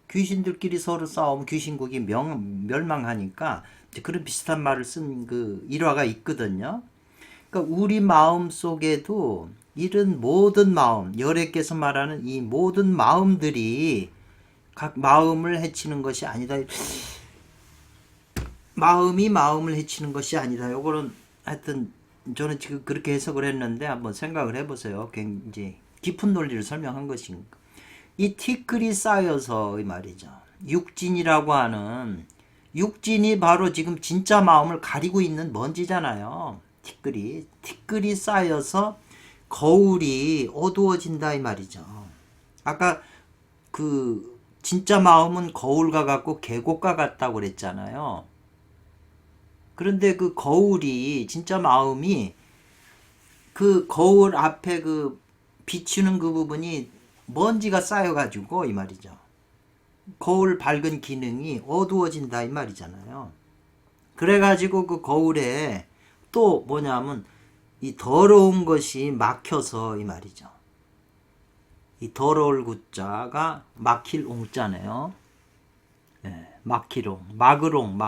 Speaker 1: 귀신들끼리 서로 싸우면 귀신국이 멸망하니까 그런 비슷한 말을 쓴 일화가 있거든요. 그러니까 우리 마음 속에도 이런 모든 마음, 열애께서 말하는 이 모든 마음들이 각 마음을 해치는 것이 아니다. 마음이 마음을 해치는 것이 아니다. 요거는 하여튼 저는 지금 그렇게 해석을 했는데 한번 생각을 해보세요. 굉장히 깊은 논리를 설명한 것이니까. 이 티끌이 쌓여서 이 말이죠. 육진이라고 하는, 육진이 바로 지금 진짜 마음을 가리고 있는 먼지잖아요. 티끌이 쌓여서 거울이 어두워진다 이 말이죠. 아까 진짜 마음은 거울과 같고 계곡과 같다고 그랬잖아요. 그런데 그 거울이, 진짜 마음이 그 거울 앞에 비추는 그 부분이 먼지가 쌓여가지고 이 말이죠. 거울 밝은 기능이 어두워진다 이 말이잖아요. 그래가지고 그 거울에 또 뭐냐면 이 더러운 것이 막혀서 이 말이죠. 이 더러울 구자가 막힐 옹자네요. 네, 막으롱,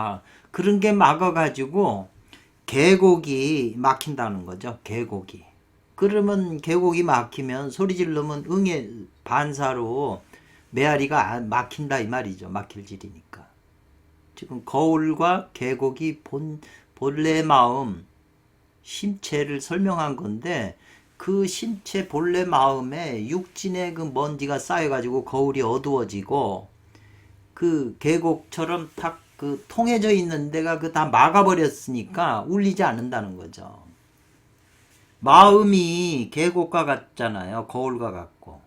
Speaker 1: 그런 게 막아가지고 계곡이 막힌다는 거죠. 계곡이. 그러면 계곡이 막히면 소리 지르면 응의 반사로 메아리가 막힌다 이 말이죠. 막힐 질이니까. 지금 거울과 계곡이 본래 마음, 심체를 설명한 건데 그 심체 본래 마음에 육진의 그 먼지가 쌓여가지고 거울이 어두워지고 그 계곡처럼 탁 통해져 있는 데가 다 막아버렸으니까 울리지 않는다는 거죠. 마음이 계곡과 같잖아요. 거울과 같고.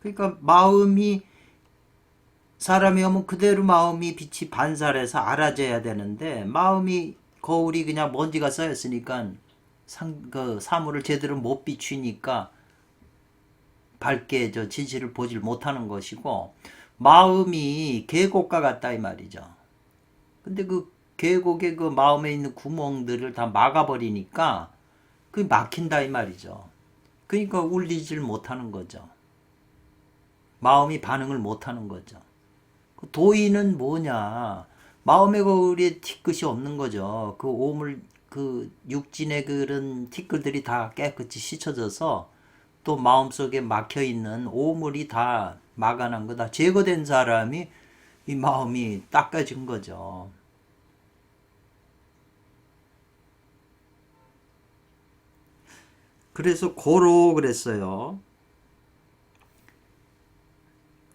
Speaker 1: 그러니까 마음이, 사람이 오면 그대로 마음이 빛이 반사해서 알아져야 되는데 마음이 거울이 그냥 먼지가 쌓였으니까 사물을 제대로 못 비추니까 밝게 진실을 보질 못하는 것이고, 마음이 계곡과 같다 이 말이죠. 근데 그 계곡의 그 마음에 있는 구멍들을 다 막아버리니까 그게 막힌다 이 말이죠. 그러니까 울리질 못하는 거죠. 마음이 반응을 못하는 거죠. 그 도의는 뭐냐? 마음의 거울에 티끌이 없는 거죠. 그 오물, 그 육진의 그런 티끌들이 다 깨끗이 씻어져서 또 마음속에 막혀 있는 오물이 다 막아난 거다. 제거된 사람이 이 마음이 닦아진 거죠. 그래서 고로 그랬어요.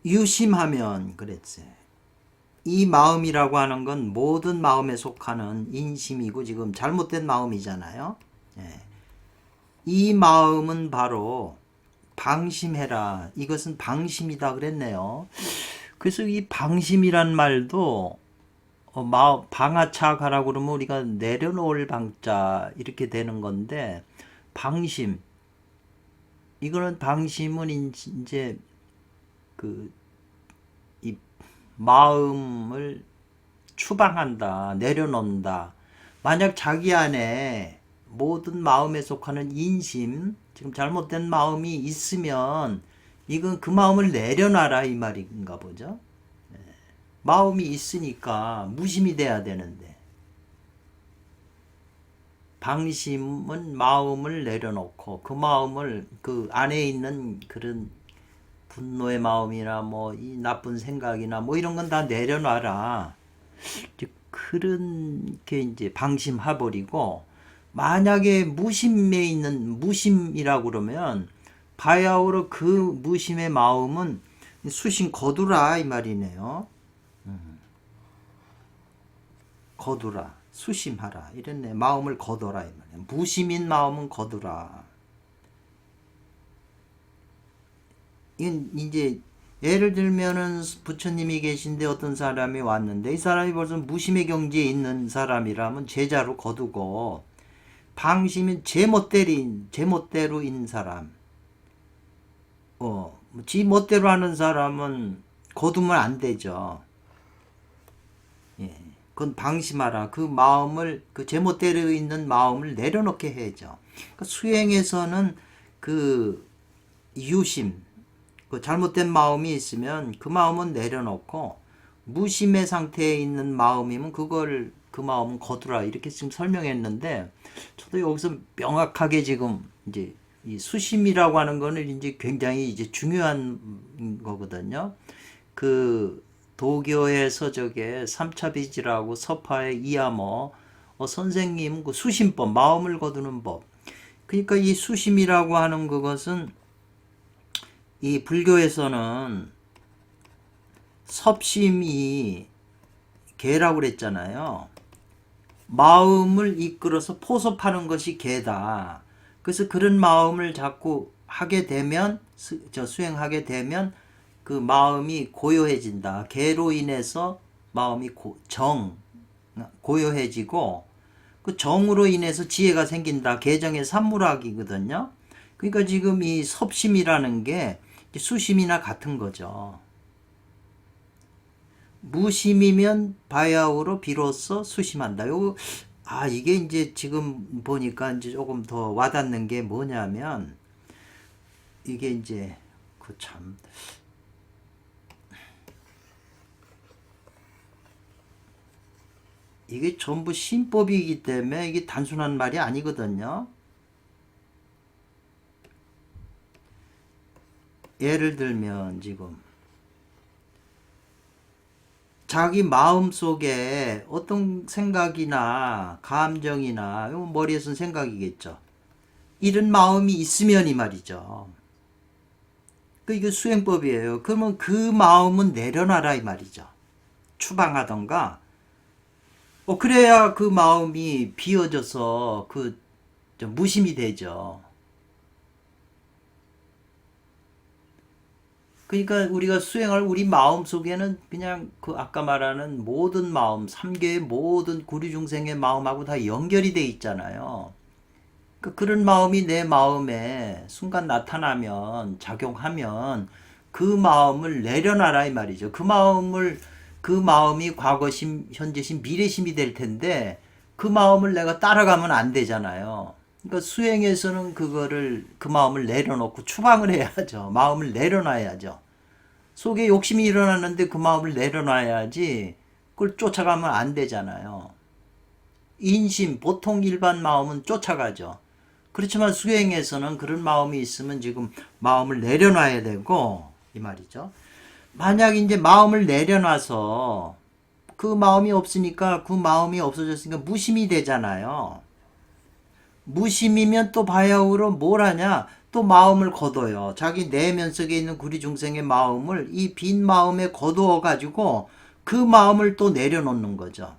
Speaker 1: 유심하면 그랬어요. 이 마음이라고 하는 건 모든 마음에 속하는 인심이고 지금 잘못된 마음이잖아요. 예. 이 마음은 바로 방심해라. 이것은 방심이다 그랬네요. 그래서 이 방심이란 말도 방아차가라고 그러면 우리가 내려놓을 방자 이렇게 되는 건데, 방심, 이거는 방심은 이제 그 이 마음을 추방한다, 내려놓는다. 만약 자기 안에 모든 마음에 속하는 인심, 지금 잘못된 마음이 있으면 이건 그 마음을 내려놔라 이 말인가 보죠. 마음이 있으니까 무심이 돼야 되는데, 방심은 마음을 내려놓고 그 마음을 그 안에 있는 그런 분노의 마음이나 뭐 이 나쁜 생각이나 뭐 이런 건 다 내려놔라. 그런 게 이제 방심해버리고, 만약에 무심에 있는 무심이라고 그러면 바야흐로 그 무심의 마음은 수신 거두라 이 말이네요. 거두라, 수심하라 이랬네. 마음을 거둬라 이 말이야. 무심인 마음은 거두라. 이건 이제 예를 들면은 부처님이 계신데 어떤 사람이 왔는데 이 사람이 벌써 무심의 경지에 있는 사람이라면 제자로 거두고, 방심인 제멋대로인 사람, 지 멋대로 하는 사람은 거두면 안 되죠. 예. 그건 방심하라. 그 마음을, 그 제멋대로 있는 마음을 내려놓게 해야죠. 그러니까 수행에서는 그 유심, 그 잘못된 마음이 있으면 그 마음은 내려놓고, 무심의 상태에 있는 마음이면 그 마음은 거두라 이렇게 지금 설명했는데, 저도 여기서 명확하게 지금 이제 이 수심이라고 하는 거는 이제 굉장히 이제 중요한 거거든요. 그 도교에서 저게 삼차비지라고 서파의 이하모 선생님 그 수심법, 마음을 거두는 법. 그러니까 이 수심이라고 하는 그것은 이 불교에서는 섭심이 계라고 그랬잖아요. 마음을 이끌어서 포섭하는 것이 계다. 그래서 그런 마음을 자꾸 하게 되면, 수행하게 되면 그 마음이 고요해진다. 계로 인해서 마음이 고요해지고, 그 정으로 인해서 지혜가 생긴다. 계정의 산물학이거든요. 그러니까 지금 이 섭심이라는 게 수심이나 같은 거죠. 무심이면 바야흐로 비로소 수심한다. 이게 이제 지금 보니까 이제 조금 더 와닿는 게 뭐냐면, 이게 이제 이게 전부 신법이기 때문에 이게 단순한 말이 아니거든요. 예를 들면 지금 자기 마음 속에 어떤 생각이나 감정이나, 머리에서는 생각이겠죠. 이런 마음이 있으면 이 말이죠. 이게 수행법이에요. 그러면 그 마음은 내려놔라 이 말이죠. 추방하던가. 그래야 그 마음이 비워져서 무심이 되죠. 그러니까 우리가 수행할 우리 마음 속에는 그냥 그 아까 말하는 모든 마음, 삼계의 모든 구류중생의 마음하고 다 연결이 돼 있잖아요. 그런 마음이 내 마음에 순간 나타나면, 작용하면 그 마음을 내려놔라 이 말이죠. 그 마음이 과거심, 현재심, 미래심이 될 텐데 그 마음을 내가 따라가면 안 되잖아요. 그러니까 수행에서는 그 마음을 내려놓고 추방을 해야죠. 마음을 내려놔야죠. 속에 욕심이 일어났는데 그 마음을 내려놔야지 그걸 쫓아가면 안 되잖아요. 인심, 보통 일반 마음은 쫓아가죠. 그렇지만 수행에서는 그런 마음이 있으면 지금 마음을 내려놔야 되고, 이 말이죠. 만약 이제 마음을 내려놔서 그 마음이 없으니까 그 마음이 없어졌으니까 무심이 되잖아요. 무심이면 또 바야흐로 뭘 하냐? 또 마음을 거둬요. 자기 내면 속에 있는 구리중생의 마음을 이 빈 마음에 거두어 가지고 그 마음을 또 내려놓는 거죠.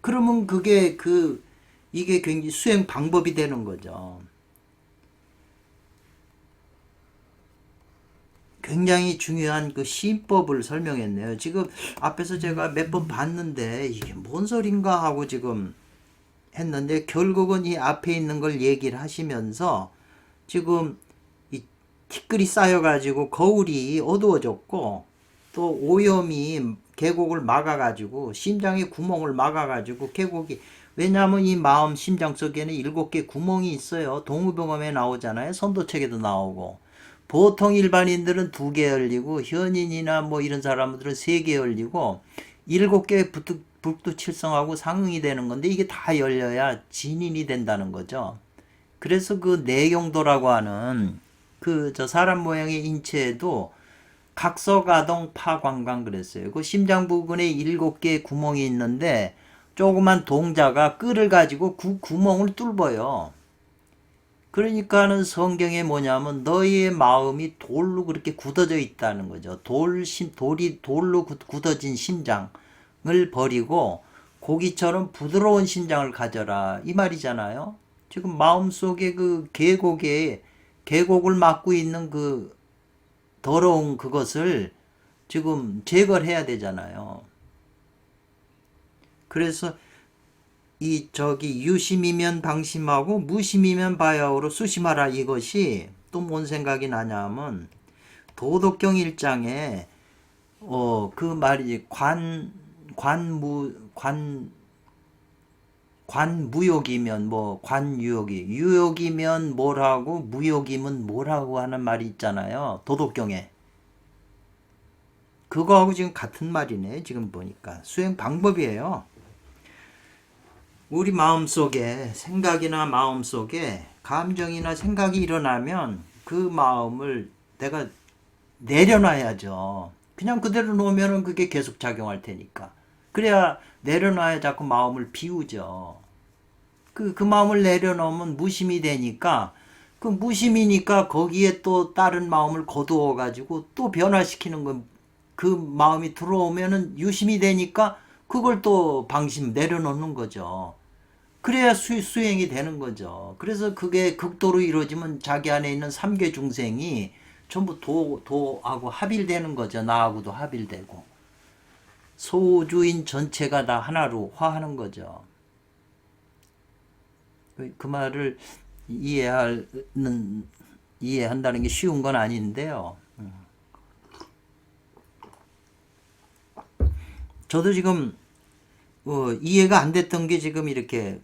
Speaker 1: 그러면 이게 굉장히 수행 방법이 되는 거죠. 굉장히 중요한 그 시인법을 설명했네요. 지금 앞에서 제가 몇 번 봤는데 이게 뭔 소린가 하고 지금 했는데 결국은 이 앞에 있는 걸 얘기를 하시면서 지금 이 티끌이 쌓여가지고 거울이 어두워졌고 또 오염이 계곡을 막아가지고 심장에 구멍을 막아가지고 계곡이 왜냐하면 이 마음 심장 속에는 7개 구멍이 있어요. 동의보감에 나오잖아요. 선도책에도 나오고 보통 일반인들은 2개 열리고 현인이나 뭐 이런 사람들은 3개 열리고 7개 북두칠성하고 상응이 되는 건데 이게 다 열려야 진인이 된다는 거죠. 그래서 그 내용도라고 하는 저 사람 모양의 인체에도 각서가동 파관광 그랬어요. 그 심장 부분에 7개 구멍이 있는데 조그만 동자가 끈을 가지고 그 구멍을 뚫어요. 그러니까는 성경에 뭐냐면 너희의 마음이 돌로 그렇게 굳어져 있다는 거죠. 돌로 굳어진 심장을 버리고 고기처럼 부드러운 심장을 가져라 이 말이잖아요. 지금 마음속에 그 계곡을 막고 있는 그 더러운 그것을 지금 제거를 해야 되잖아요. 그래서 유심이면 방심하고 무심이면 바야흐로 수심하라 이것이 또 뭔 생각이 나냐면 도덕경 1장에 그 말이지 관무욕이면 뭐 유욕이면 뭘하고 무욕이면 뭘하고 하는 말이 있잖아요. 도덕경에. 그거하고 지금 같은 말이네. 지금 보니까 수행 방법이에요. 우리 마음속에 생각이나 마음속에 감정이나 생각이 일어나면 그 마음을 내가 내려놔야죠. 그냥 그대로 놓으면 그게 계속 작용할 테니까. 그래야 내려놔야 자꾸 마음을 비우죠. 그 마음을 내려놓으면 무심이 되니까 그 무심이니까 거기에 또 다른 마음을 거두어 가지고 또 변화시키는 건 그 마음이 들어오면은 유심이 되니까 그걸 또 방심 내려놓는 거죠. 그래야 수행이 되는 거죠. 그래서 그게 극도로 이루어지면 자기 안에 있는 삼계 중생이 전부 도하고 합일되는 거죠. 나하고도 합일되고. 소주인 전체가 다 하나로 화하는 거죠. 그 말을 이해한다는 게 쉬운 건 아닌데요. 저도 지금 이해가 안 됐던 게 지금 이렇게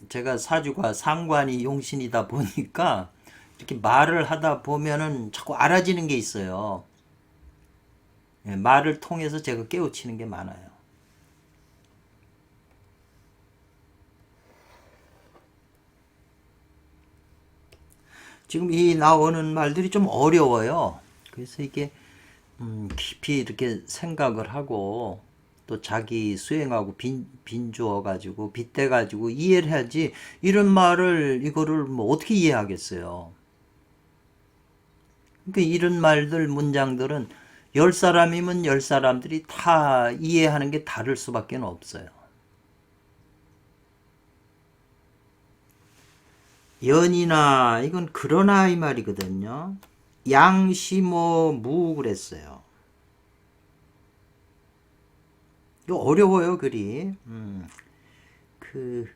Speaker 1: 제가 사주가 상관이 용신이다 보니까 이렇게 말을 하다 보면은 자꾸 알아지는 게 있어요. 예, 말을 통해서 제가 깨우치는 게 많아요. 지금 이 나오는 말들이 좀 어려워요. 그래서 이게 깊이 이렇게 생각을 하고 또 자기 수행하고 빈주어 가지고 빗대 가지고 이해를 해야지 이런 말을 이거를 뭐 어떻게 이해하겠어요. 그러니까 이런 말들 문장들은 10사람이면 10사람들이 다 이해하는 게 다를 수밖에 없어요. 연이나 이건 그러나 이 말이거든요. 양시모 무 그랬어요. 이거 어려워요 글이. 그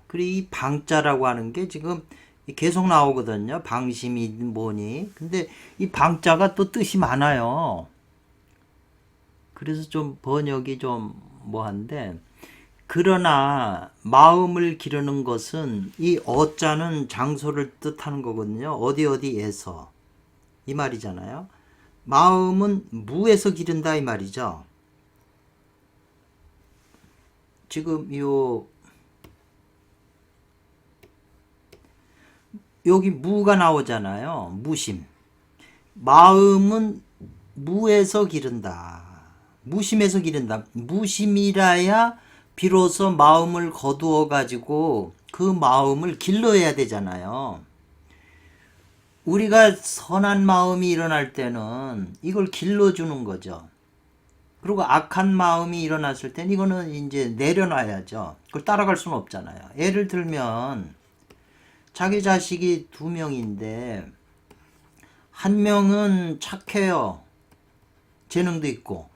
Speaker 1: 그리고 이 방자라고 하는 게 지금 계속 나오거든요. 방심이 뭐니. 근데 이 방자가 또 뜻이 많아요. 그래서 좀 번역이 좀 뭐한데, 그러나 마음을 기르는 것은 이 어자는 장소를 뜻하는 거거든요. 어디 어디에서 이 말이잖아요. 마음은 무에서 기른다 이 말이죠. 지금 여기 무가 나오잖아요. 무심. 마음은 무에서 기른다. 무심에서 기른다. 무심이라야 비로소 마음을 거두어 가지고 그 마음을 길러야 되잖아요. 우리가 선한 마음이 일어날 때는 이걸 길러주는 거죠. 그리고 악한 마음이 일어났을 땐 이거는 이제 내려놔야죠. 그걸 따라갈 수는 없잖아요. 예를 들면 자기 자식이 2명인데 한 명은 착해요. 재능도 있고.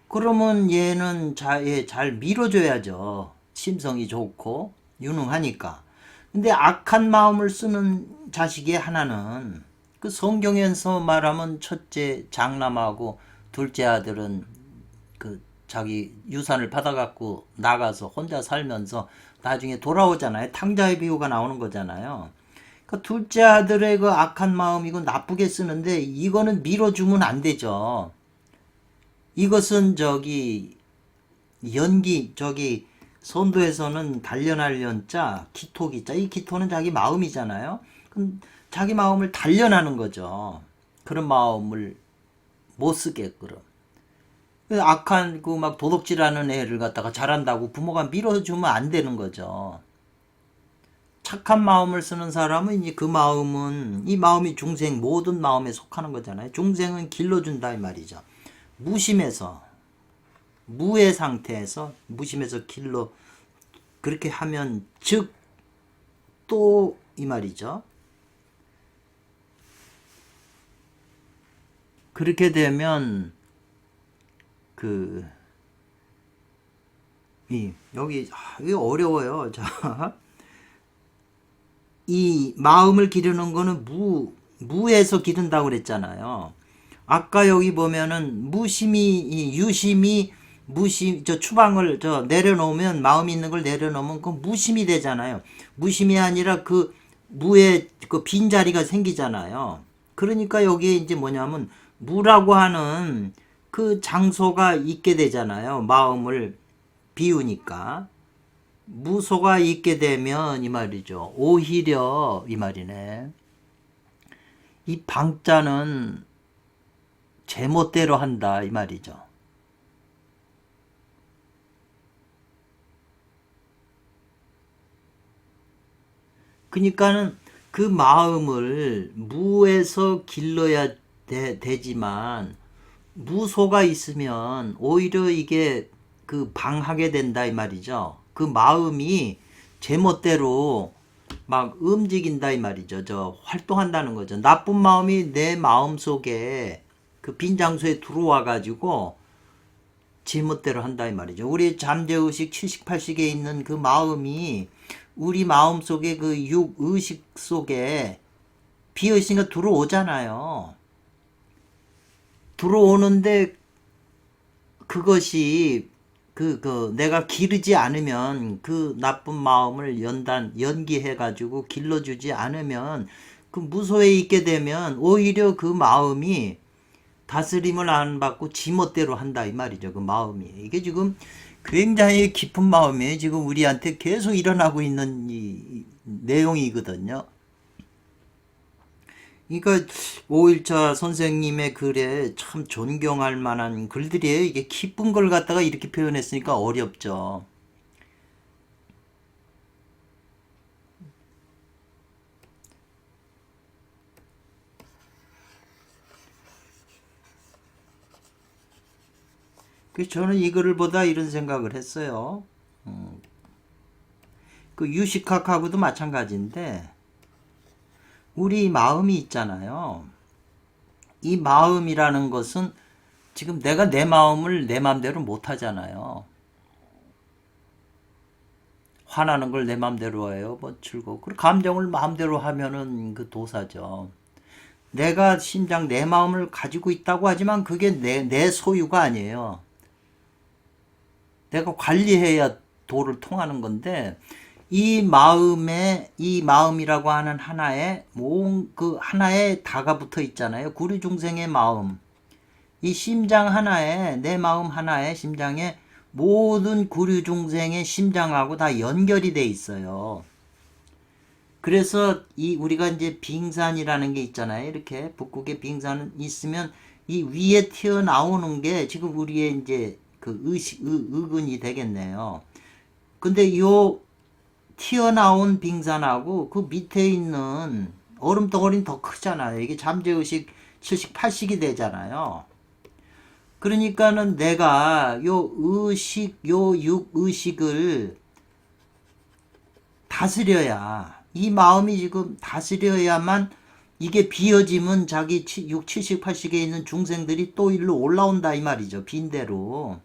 Speaker 1: 그러면 얘는 잘 밀어줘야죠. 심성이 좋고 유능하니까. 근데 악한 마음을 쓰는 자식이 하나는 그 성경에서 말하면 첫째 장남하고 둘째 아들은 그 자기 유산을 받아갖고 나가서 혼자 살면서 나중에 돌아오잖아요. 탕자의 비유가 나오는 거잖아요. 그 둘째 아들의 그 악한 마음 이거 나쁘게 쓰는데 이거는 밀어주면 안 되죠. 이것은 선도에서는 단련할 연자 기토기자, 이 기토는 자기 마음이잖아요. 그럼 자기 마음을 단련하는 거죠. 그런 마음을 못 쓰게끔. 악한 그 막 도둑질하는 애를 갖다가 잘한다고 부모가 밀어주면 안 되는 거죠. 착한 마음을 쓰는 사람은 이제 그 마음은 이 마음이 중생 모든 마음에 속하는 거잖아요. 중생은 길러준다 이 말이죠. 무심해서 무의 상태에서 무심해서 길러 그렇게 하면 즉 또 이 말이죠. 그렇게 되면 여기 이게 어려워요. 자, 이 마음을 기르는 거는 무에서 기른다고 그랬잖아요. 아까 여기 보면은 유심이 추방을 내려놓으면 마음 있는 걸 내려놓으면 그 무심이 되잖아요. 무심이 아니라 그 무에 그 빈자리가 생기잖아요. 그러니까 여기에 이제 뭐냐면 무라고 하는 그 장소가 있게 되잖아요. 마음을 비우니까. 무소가 있게 되면 이 말이죠. 오히려 이 말이네. 이 방자는 제멋대로 한다 이 말이죠. 그러니까는 그 마음을 무에서 길러야 되지만 무소가 있으면 오히려 이게 그 방하게 된다 이 말이죠. 그 마음이 제멋대로 막 움직인다 이 말이죠. 활동한다는 거죠. 나쁜 마음이 내 마음 속에 그 빈 장소에 들어와 가지고 제멋대로 한다 이 말이죠. 우리 잠재의식 70, 80에 있는 그 마음이 우리 마음 속에 그 육의식 속에 비어있으니까 들어오잖아요. 들어오는데 그것이 내가 기르지 않으면 그 나쁜 마음을 연기해가지고 길러주지 않으면 그 무소에 있게 되면 오히려 그 마음이 다스림을 안 받고 지멋대로 한다 이 말이죠. 그 마음이. 이게 지금 굉장히 깊은 마음이 지금 우리한테 계속 일어나고 있는 이 내용이거든요. 그러니까 5일차 선생님의 글에 참 존경할 만한 글들이에요. 이게 기쁜 걸 갖다가 이렇게 표현했으니까 어렵죠. 그래서 저는 이 글을 보다 이런 생각을 했어요. 그 유식학하고도 마찬가지인데 우리 마음이 있잖아요. 이 마음이라는 것은 지금 내가 내 마음을 내 마음대로 못 하잖아요. 화나는 걸 내 마음대로 해요. 뭐 즐거워. 그 감정을 마음대로 하면은 그 도사죠. 내가 심장 내 마음을 가지고 있다고 하지만 그게 내 소유가 아니에요. 내가 관리해야 도를 통하는 건데 이 마음이라고 하는 하나에 그 하나에 다가 붙어 있잖아요. 구류중생의 마음. 이 심장 하나에 내 마음 하나에 심장에 모든 구류중생의 심장하고 다 연결이 돼 있어요. 그래서 우리가 이제 빙산이라는 게 있잖아요. 이렇게 북극에 빙산은 있으면 이 위에 튀어나오는 게 지금 우리의 이제 그 의근이 되겠네요. 근데 요 튀어나온 빙산하고 그 밑에 있는 얼음 덩어리는 더 크잖아요. 이게 잠재의식 70, 80이 되잖아요. 그러니까는 내가 요 육의식을 다스려야, 이 마음이 지금 다스려야만 이게 비어지면 자기 6, 70, 80에 있는 중생들이 또 일로 올라온다 이 말이죠. 빈대로.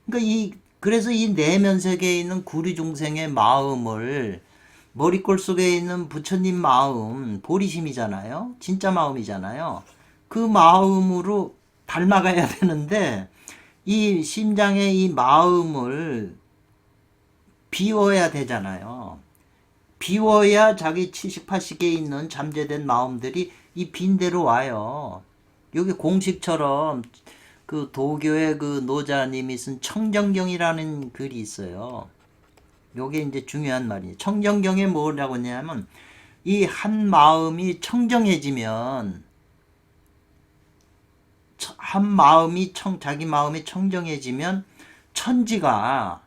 Speaker 1: 그러니까 그래서 이 내면 세계에 있는 구리 중생의 마음을 머리꼴 속에 있는 부처님 마음, 보리심이잖아요. 진짜 마음이잖아요. 그 마음으로 닮아가야 되는데 이 심장의 이 마음을 비워야 되잖아요. 비워야 자기 70, 80에 있는 잠재된 마음들이 이 빈대로 와요. 여기 공식처럼 그 도교의 그 노자님이 쓴 청정경이라는 글이 있어요. 요게 이제 중요한 말이에요. 청정경에 뭐라고 했냐면 이 한 마음이 청정해지면 자기 마음이 청정해지면 천지가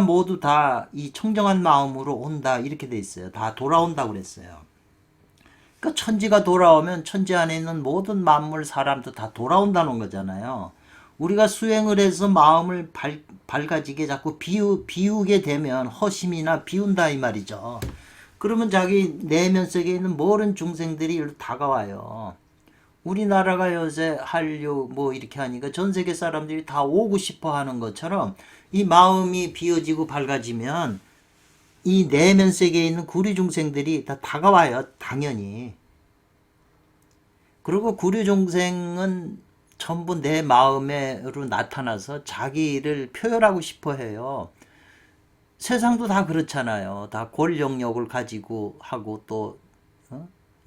Speaker 1: 모두 다 이 청정한 마음으로 온다 이렇게 돼 있어요. 다 돌아온다고 그랬어요. 그러니까 천지가 돌아오면 천지 안에 있는 모든 만물 사람도 다 돌아온다는 거잖아요. 우리가 수행을 해서 마음을 밝아지게 자꾸 비우게 되면 허심이나 비운다 이 말이죠. 그러면 자기 내면 속에 있는 모든 중생들이 이리로 다가와요. 우리나라가 요새 한류 뭐 이렇게 하니까 전 세계 사람들이 다 오고 싶어 하는 것처럼 이 마음이 비어지고 밝아지면 이 내면 세계에 있는 구류 중생들이 다 다가와요. 당연히. 그리고 구류 중생은 전부 내 마음으로 나타나서 자기를 표현하고 싶어 해요. 세상도 다 그렇잖아요. 다 권력력을 가지고 하고 또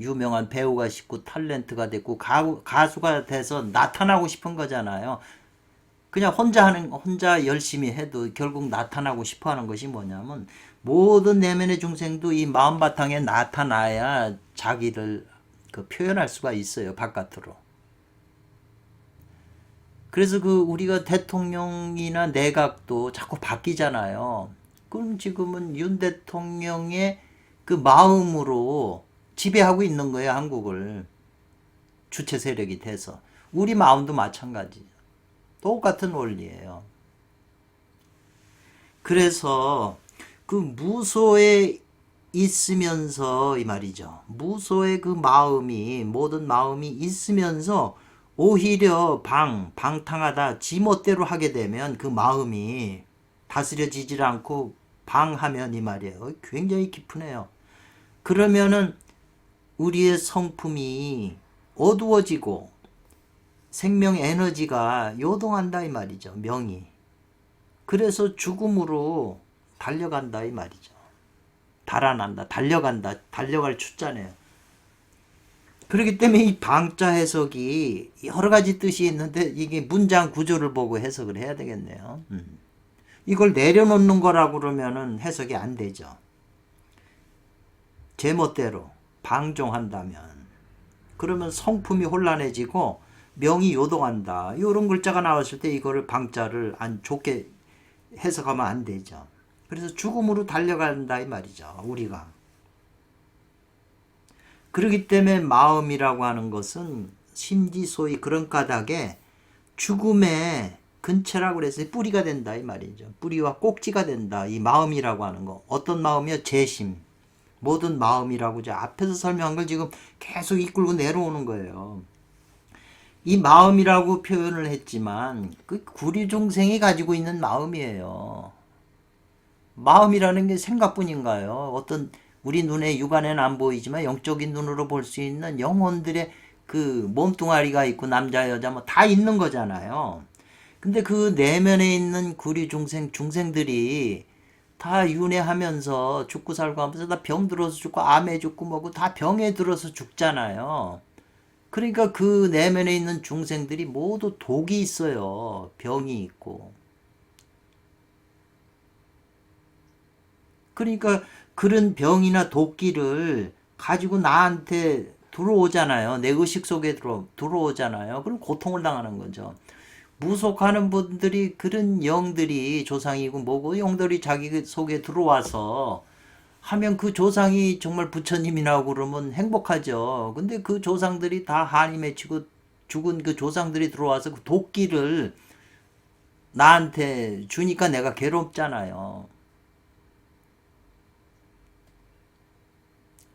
Speaker 1: 유명한 배우가 싶고 탤런트가 됐고 가수가 돼서 나타나고 싶은 거잖아요. 그냥 혼자 열심히 해도 결국 나타나고 싶어 하는 것이 뭐냐면 모든 내면의 중생도 이 마음 바탕에 나타나야 자기를 표현할 수가 있어요. 바깥으로. 그래서 우리가 대통령이나 내각도 자꾸 바뀌잖아요. 그럼 지금은 윤 대통령의 그 마음으로 지배하고 있는 거예요. 한국을. 주체 세력이 돼서. 우리 마음도 마찬가지죠. 똑같은 원리예요. 그래서 그 무소에 있으면서 이 말이죠. 무소의 그 마음이 모든 마음이 있으면서 오히려 방탕하다 지멋대로 하게 되면 그 마음이 다스려지질 않고 방하면 이 말이에요. 굉장히 깊으네요. 그러면은 우리의 성품이 어두워지고 생명 에너지가 요동한다 이 말이죠. 명이. 그래서 죽음으로 달려간다 이 말이죠. 달아난다. 달려간다. 달려갈 추자네요. 그렇기 때문에 이 방자 해석이 여러 가지 뜻이 있는데 이게 문장 구조를 보고 해석을 해야 되겠네요. 이걸 내려놓는 거라고 그러면은 해석이 안 되죠. 제멋대로 방종한다면 그러면 성품이 혼란해지고 명이 요동한다. 이런 글자가 나왔을 때 이거를 방자를 안 좋게 해석하면 안 되죠. 그래서 죽음으로 달려간다 이 말이죠. 우리가. 그렇기 때문에 마음이라고 하는 것은 심지 소위 그런 까닭에 죽음의 근처라고 그래서 뿌리가 된다 이 말이죠. 뿌리와 꼭지가 된다. 이 마음이라고 하는 거. 어떤 마음이요? 재심. 모든 마음이라고 이제 앞에서 설명한 걸 지금 계속 이끌고 내려오는 거예요. 이 마음이라고 표현을 했지만 그 구리 중생이 가지고 있는 마음이에요. 마음이라는 게 생각뿐인가요? 어떤 우리 눈에 육안에는 안 보이지만 영적인 눈으로 볼 수 있는 영혼들의 그 몸뚱아리가 있고 남자 여자 뭐 다 있는 거잖아요. 근데 그 내면에 있는 구리 중생들이 다 윤회하면서 죽고 살고 하면서 다 병 들어서 죽고 암에 죽고 뭐고 다 병에 들어서 죽잖아요. 그러니까 그 내면에 있는 중생들이 모두 독이 있어요. 병이 있고. 그러니까 그런 병이나 독기를 가지고 나한테 들어오잖아요. 내 의식 속에 들어오잖아요. 그럼 고통을 당하는 거죠. 무속하는 분들이 그런 영들이 조상이고 뭐고 영들이 자기 속에 들어와서 하면 그 조상이 정말 부처님이라고 그러면 행복하죠. 근데 그 조상들이 다 한이 맺히고 죽은 그 조상들이 들어와서 그 도끼를 나한테 주니까 내가 괴롭잖아요.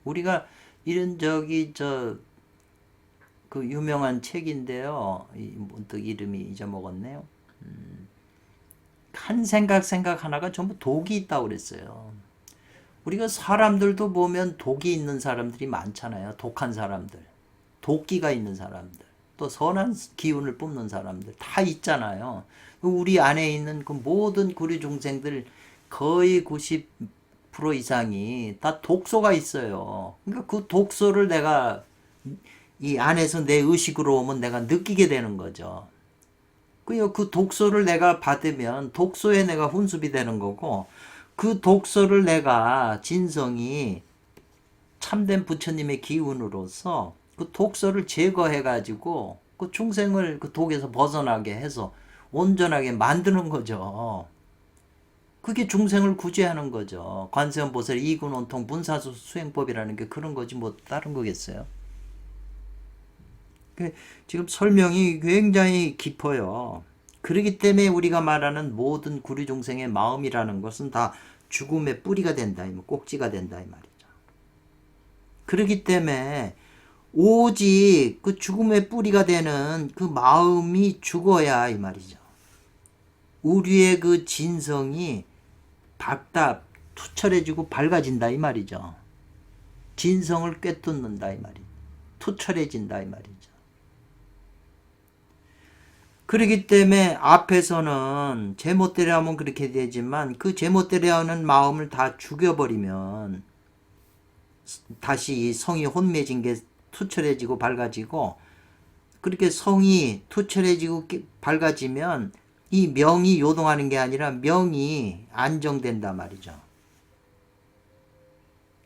Speaker 1: 우리가 이런 그 유명한 책인데요. 문득 이름이 잊어먹었네요. 한 생각 하나가 전부 독이 있다고 그랬어요. 우리가 사람들도 보면 독이 있는 사람들이 많잖아요. 독한 사람들. 도끼가 있는 사람들. 또 선한 기운을 뿜는 사람들. 다 있잖아요. 우리 안에 있는 그 모든 구리 중생들 거의 90% 이상이 다 독소가 있어요. 그러니까 그 독소를 내가 이 안에서 내 의식으로 오면 내가 느끼게 되는 거죠. 그 독소를 내가 받으면 독소에 내가 훈습이 되는 거고 그 독소를 내가 진성이 참된 부처님의 기운으로서 그 독소를 제거해 가지고 그 중생을 그 독에서 벗어나게 해서 온전하게 만드는 거죠. 그게 중생을 구제하는 거죠. 관세음보살 이군원통 문사수 수행법이라는 게 그런 거지 뭐 다른 거겠어요. 지금 설명이 굉장히 깊어요. 그렇기 때문에 우리가 말하는 모든 구리 중생의 마음이라는 것은 다 죽음의 뿌리가 된다, 꼭지가 된다 이 말이죠. 그렇기 때문에 오직 그 죽음의 뿌리가 되는 그 마음이 죽어야 이 말이죠. 우리의 그 진성이 밝다, 투철해지고 밝아진다 이 말이죠. 진성을 꿰뚫는다 이 말이죠. 투철해진다 이 말이죠. 그렇기 때문에 앞에서는 제멋대로 하면 그렇게 되지만 그 제멋대로 하는 마음을 다 죽여버리면 다시 이 성이 혼매진 게 투철해지고 밝아지고 그렇게 성이 투철해지고 밝아지면 이 명이 요동하는 게 아니라 명이 안정된다 말이죠.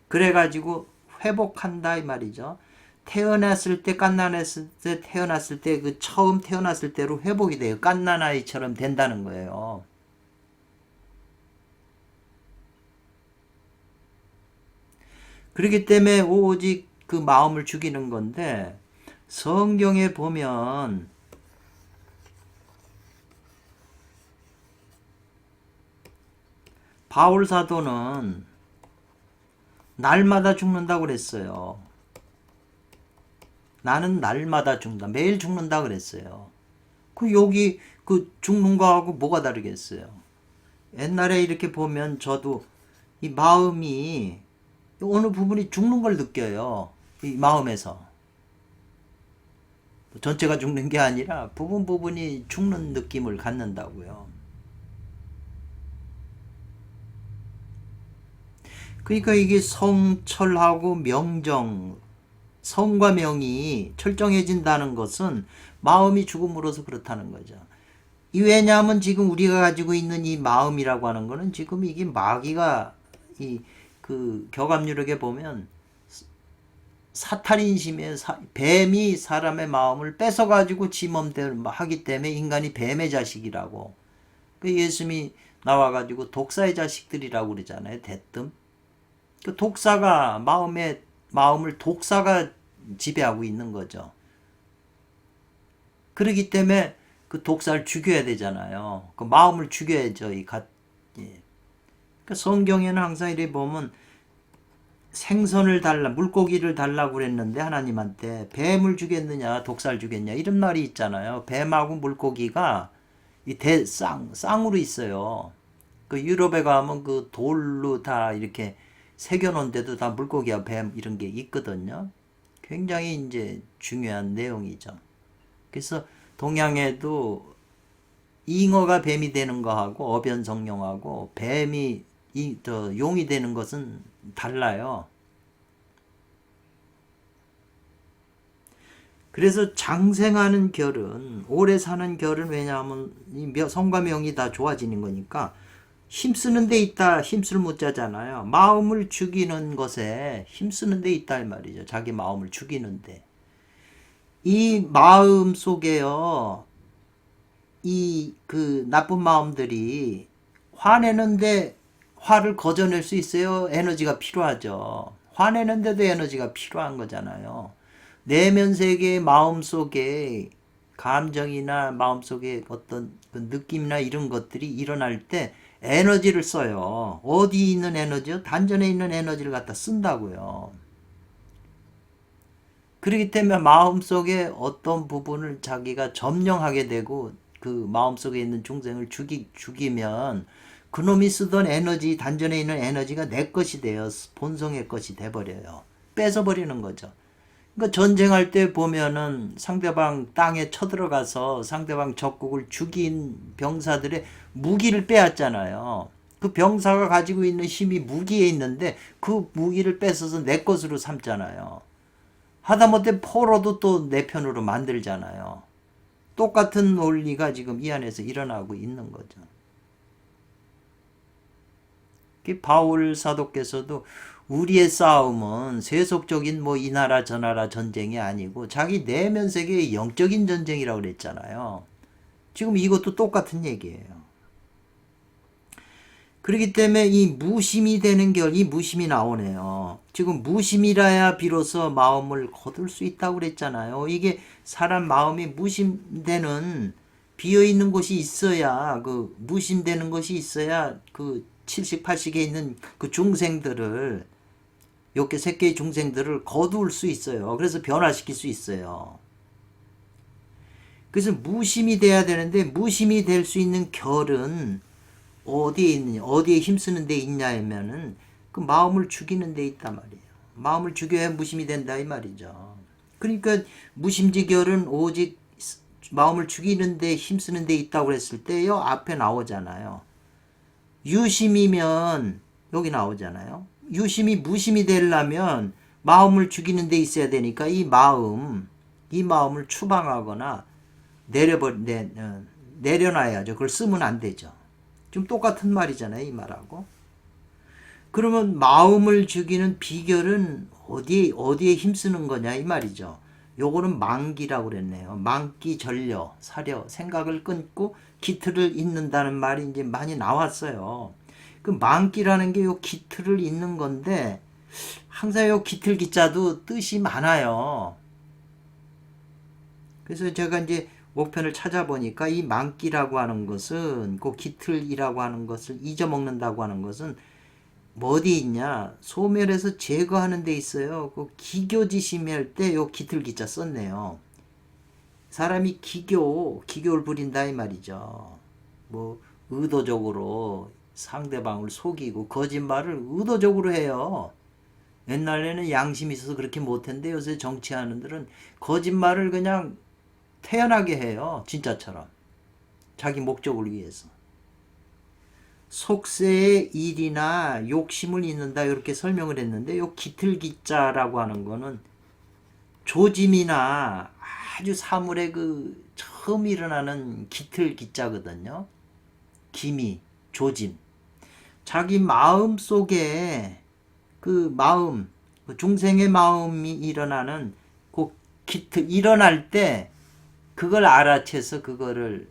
Speaker 1: 그래가지고 회복한다 이 말이죠. 태어났을 때 갓난았을 때 태어났을 때 그 처음 태어났을 때로 회복이 돼요. 갓난아이처럼 된다는 거예요. 그렇기 때문에 오직 그 마음을 죽이는 건데 성경에 보면 바울 사도는 날마다 죽는다고 그랬어요. 나는 날마다 죽는다. 매일 죽는다 그랬어요. 그 여기 그 죽는 거하고 뭐가 다르겠어요? 옛날에 이렇게 보면 저도 이 마음이 어느 부분이 죽는 걸 느껴요. 이 마음에서. 전체가 죽는 게 아니라 부분이 죽는 느낌을 갖는다고요. 그러니까 이게 성철하고 명정, 성과 명이 철정해진다는 것은 마음이 죽음으로써 그렇다는 거죠. 왜냐하면 지금 우리가 가지고 있는 이 마음이라고 하는 거는 지금 이게 마귀가 이 그 교감유력에 보면 사탈인심에 뱀이 사람의 마음을 뺏어가지고 지 맘대로 하기 때문에 인간이 뱀의 자식이라고. 그 예수님이 나와가지고 독사의 자식들이라고 그러잖아요. 대뜸. 그 독사가 마음을 독사가 지배하고 있는 거죠. 그렇기 때문에 그 독사를 죽여야 되잖아요. 그 마음을 죽여야죠. 예. 그러니까 성경에는 항상 이래 보면 생선을 달라, 물고기를 달라고 그랬는데 하나님한테 뱀을 주겠느냐, 독사를 주겠냐 이런 말이 있잖아요. 뱀하고 물고기가 쌍으로 있어요. 그 유럽에 가면 그 돌로 다 이렇게 새겨놓은 데도 다 물고기와 뱀 이런 게 있거든요. 굉장히 이제 중요한 내용이죠. 그래서 동양에도 잉어가 뱀이 되는 거하고 어변성룡하고 뱀이 용이 되는 것은 달라요. 그래서 장생하는 결은, 오래 사는 결은, 왜냐하면 성과 명이 다 좋아지는 거니까 힘쓰는 데 있다, 힘쓸 못자잖아요. 마음을 죽이는 것에 힘쓰는 데 있다 이 말이죠. 자기 마음을 죽이는데. 이 마음 속에요, 이 그 나쁜 마음들이 화내는데 화를 거저낼 수 있어요? 에너지가 필요하죠. 화내는데도 에너지가 필요한 거잖아요. 내면 세계의 마음 속에 감정이나 마음 속에 어떤 그 느낌이나 이런 것들이 일어날 때 에너지를 써요. 어디 있는 에너지요? 단전에 있는 에너지를 갖다 쓴다고요. 그렇기 때문에 마음속에 어떤 부분을 자기가 점령하게 되고 그 마음속에 있는 중생을 죽이면 그놈이 쓰던 에너지, 단전에 있는 에너지가 내 것이 되어 본성의 것이 돼버려요. 뺏어버리는 거죠. 그러니까 전쟁할 때 보면은 상대방 땅에 쳐들어가서 상대방 적국을 죽인 병사들의 무기를 빼앗잖아요. 그 병사가 가지고 있는 힘이 무기에 있는데 그 무기를 뺏어서 내 것으로 삼잖아요. 하다못해 포로도 또 내 편으로 만들잖아요. 똑같은 논리가 지금 이 안에서 일어나고 있는 거죠. 바울 사도께서도 우리의 싸움은 세속적인 뭐 이 나라 저 나라 전쟁이 아니고 자기 내면 세계의 영적인 전쟁이라고 그랬잖아요. 지금 이것도 똑같은 얘기예요. 그렇기 때문에 이 무심이 되는 이 무심이 나오네요. 지금 무심이라야 비로소 마음을 거둘 수 있다고 그랬잖아요. 이게 사람 마음이 무심되는 비어있는 곳이 있어야 그 무심되는 것이 있어야 그 70, 80에 있는 그 중생들을 욕계 색계의 중생들을 거둘 수 있어요. 그래서 변화시킬 수 있어요. 그래서 무심이 돼야 되는데 무심이 될 수 있는 결은 어디에 있느냐, 어디에 힘쓰는 데 있냐면은 그 마음을 죽이는 데 있단 말이에요. 마음을 죽여야 무심이 된다 이 말이죠. 그러니까 무심지결은 오직 마음을 죽이는 데 힘쓰는 데 있다고 그랬을 때요 앞에 나오잖아요. 유심이면 여기 나오잖아요. 유심이 무심이 되려면 마음을 죽이는 데 있어야 되니까 이 마음을 추방하거나 내려놔야죠. 그걸 쓰면 안 되죠. 좀 똑같은 말이잖아요. 이 말하고. 그러면 마음을 죽이는 비결은 어디에 힘쓰는 거냐 이 말이죠. 요거는 만기라고 그랬네요. 만기 전려, 사려, 생각을 끊고 기틀을 잇는다는 말이 이제 많이 나왔어요. 그 만기라는 게 요 기틀을 잇는 건데 항상 요 기틀 기자도 뜻이 많아요. 그래서 제가 이제 목편을 찾아보니까 이 만기라고 하는 것은 그 기틀이라고 하는 것을 잊어먹는다고 하는 것은 뭐 어디 있냐 소멸해서 제거하는 데 있어요. 그 기교지심할 때 요 기틀 기자 썼네요. 사람이 기교를 부린다 이 말이죠. 뭐 의도적으로 상대방을 속이고 거짓말을 의도적으로 해요. 옛날에는 양심이 있어서 그렇게 못했는데 요새 정치하는 들은 거짓말을 그냥 태연하게 해요. 진짜처럼. 자기 목적을 위해서. 속세의 일이나 욕심을 잇는다 이렇게 설명을 했는데 요 기틀기자라고 하는 거는 조짐이나 아주 사물의 그 처음 일어나는 기틀기자거든요. 기미, 조짐. 자기 마음 속에 그 마음, 중생의 마음이 일어나는 그 기틀 일어날 때 그걸 알아채서 그거를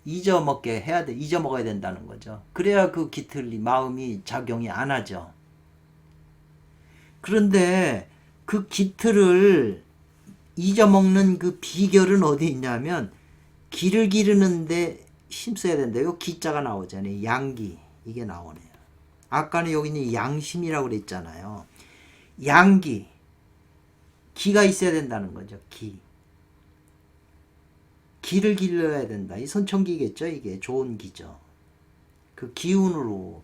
Speaker 1: 잊어먹게 해야 돼. 잊어먹어야 된다는 거죠. 그래야 그 기틀이 마음이 작용이 안 하죠. 그런데 그 기틀을 잊어먹는 그 비결은 어디 있냐면 기를 기르는데 힘써야 된대요. 기자가 나오잖아요. 양기 이게 나오네요. 아까는 여기는 양심이라고 그랬잖아요. 양기 기가 있어야 된다는 거죠. 기를 길러야 된다. 이 선천기겠죠. 이게 좋은 기죠. 그 기운으로.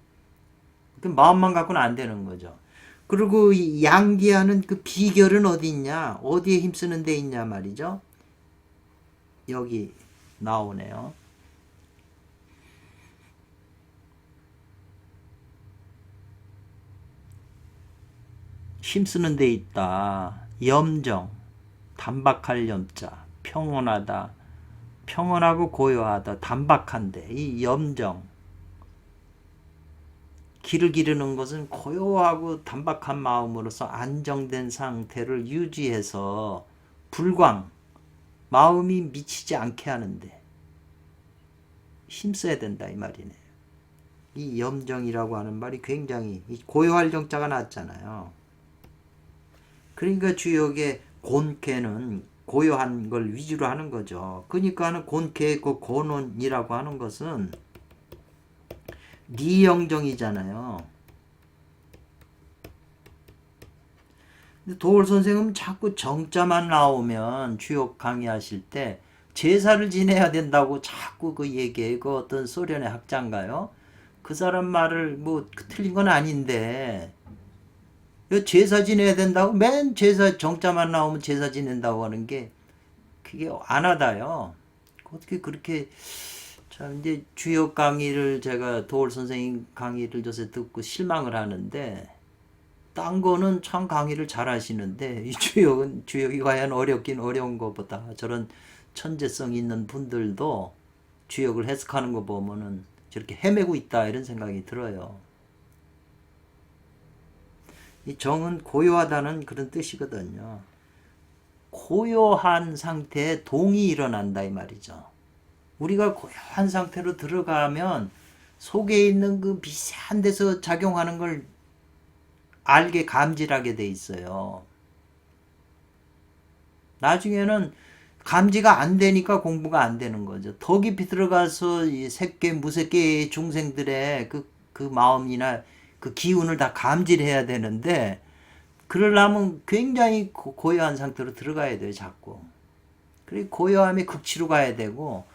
Speaker 1: 그 마음만 갖고는 안 되는 거죠. 그리고 이 양기하는 그 비결은 어디 있냐? 어디에 힘쓰는 데 있냐 말이죠. 여기 나오네요. 힘쓰는 데 있다. 염정, 단박할 염자, 평온하다. 평온하고 고요하다. 단박한데 이 염정. 길을 기르는 것은 고요하고 단박한 마음으로서 안정된 상태를 유지해서 불광, 마음이 미치지 않게 하는데 힘써야 된다 이 말이네. 이 염정이라고 하는 말이 굉장히 고요할 정자가 났잖아요. 그러니까 주역의 곤쾌는 고요한 걸 위주로 하는 거죠. 그러니까는 곤쾌의 그 곤원이라고 하는 것은 리영정이잖아요. 도올 선생은 자꾸 정자만 나오면 주역 강의하실 때 제사를 지내야 된다고 자꾸 그 얘기해. 그 어떤 소련의 학자인가요? 그 사람 말을 뭐 틀린 건 아닌데 제사 지내야 된다고 맨 제사 정자만 나오면 제사 지낸다고 하는 게 그게 안 하다요. 어떻게 그렇게 참 이제 주역 강의를 제가 도올 선생님 강의를 요새 듣고 실망을 하는데 딴 거는 참 강의를 잘 하시는데 이 주역이 과연 어렵긴 어려운 것보다 저런 천재성 있는 분들도 주역을 해석하는 거 보면은 저렇게 헤매고 있다 이런 생각이 들어요. 이 정은 고요하다는 그런 뜻이거든요. 고요한 상태에 동이 일어난다 이 말이죠. 우리가 고요한 상태로 들어가면 속에 있는 그 미세한 데서 작용하는 걸 알게 감지하게 돼 있어요. 나중에는 감지가 안 되니까 공부가 안 되는 거죠. 더 깊이 들어가서 이 색계 무색계 중생들의 그 마음이나 그 기운을 다 감지를 해야 되는데 그러려면 굉장히 고요한 상태로 들어가야 돼요. 자꾸. 그리고 고요함에 극치로 가야 되고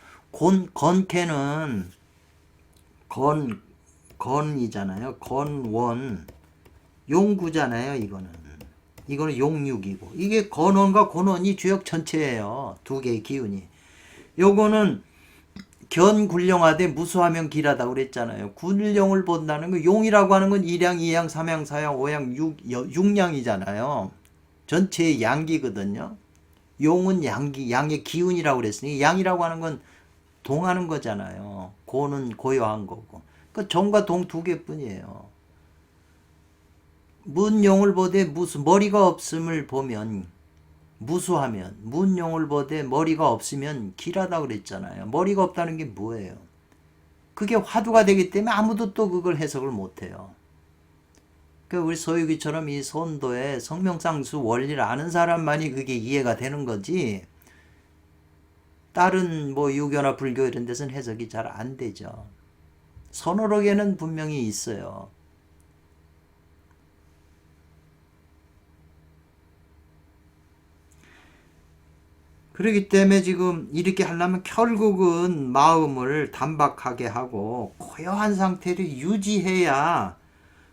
Speaker 1: 건캐는 건이잖아요. 건원 용구잖아요. 이거는 용육이고 이게 건원과 곤원이 주역 전체예요. 두 개의 기운이. 요거는 견굴령하되 무수하면 길하다 그랬잖아요. 굴령을 본다는 거 용이라고 하는 건 일양, 이양, 삼양, 사양, 오양, 육양이잖아요. 전체의 양기거든요. 용은 양의 기운이라고 그랬으니 양이라고 하는 건 동하는 거잖아요. 고는 고요한 거고. 그 정과 동 두 개뿐이에요. 문용을 보되 머리가 없음을 보면 무수하면 문용을 보되 머리가 없으면 길하다 그랬잖아요. 머리가 없다는 게 뭐예요? 그게 화두가 되기 때문에 아무도 또 그걸 해석을 못해요. 그러니까 우리 서유기처럼 이 선도의 성명상수 원리를 아는 사람만이 그게 이해가 되는 거지 다른 뭐 유교나 불교 이런 데서는 해석이 잘 안 되죠. 선어록에는 분명히 있어요. 그렇기 때문에 지금 이렇게 하려면 결국은 마음을 단박하게 하고 고요한 상태를 유지해야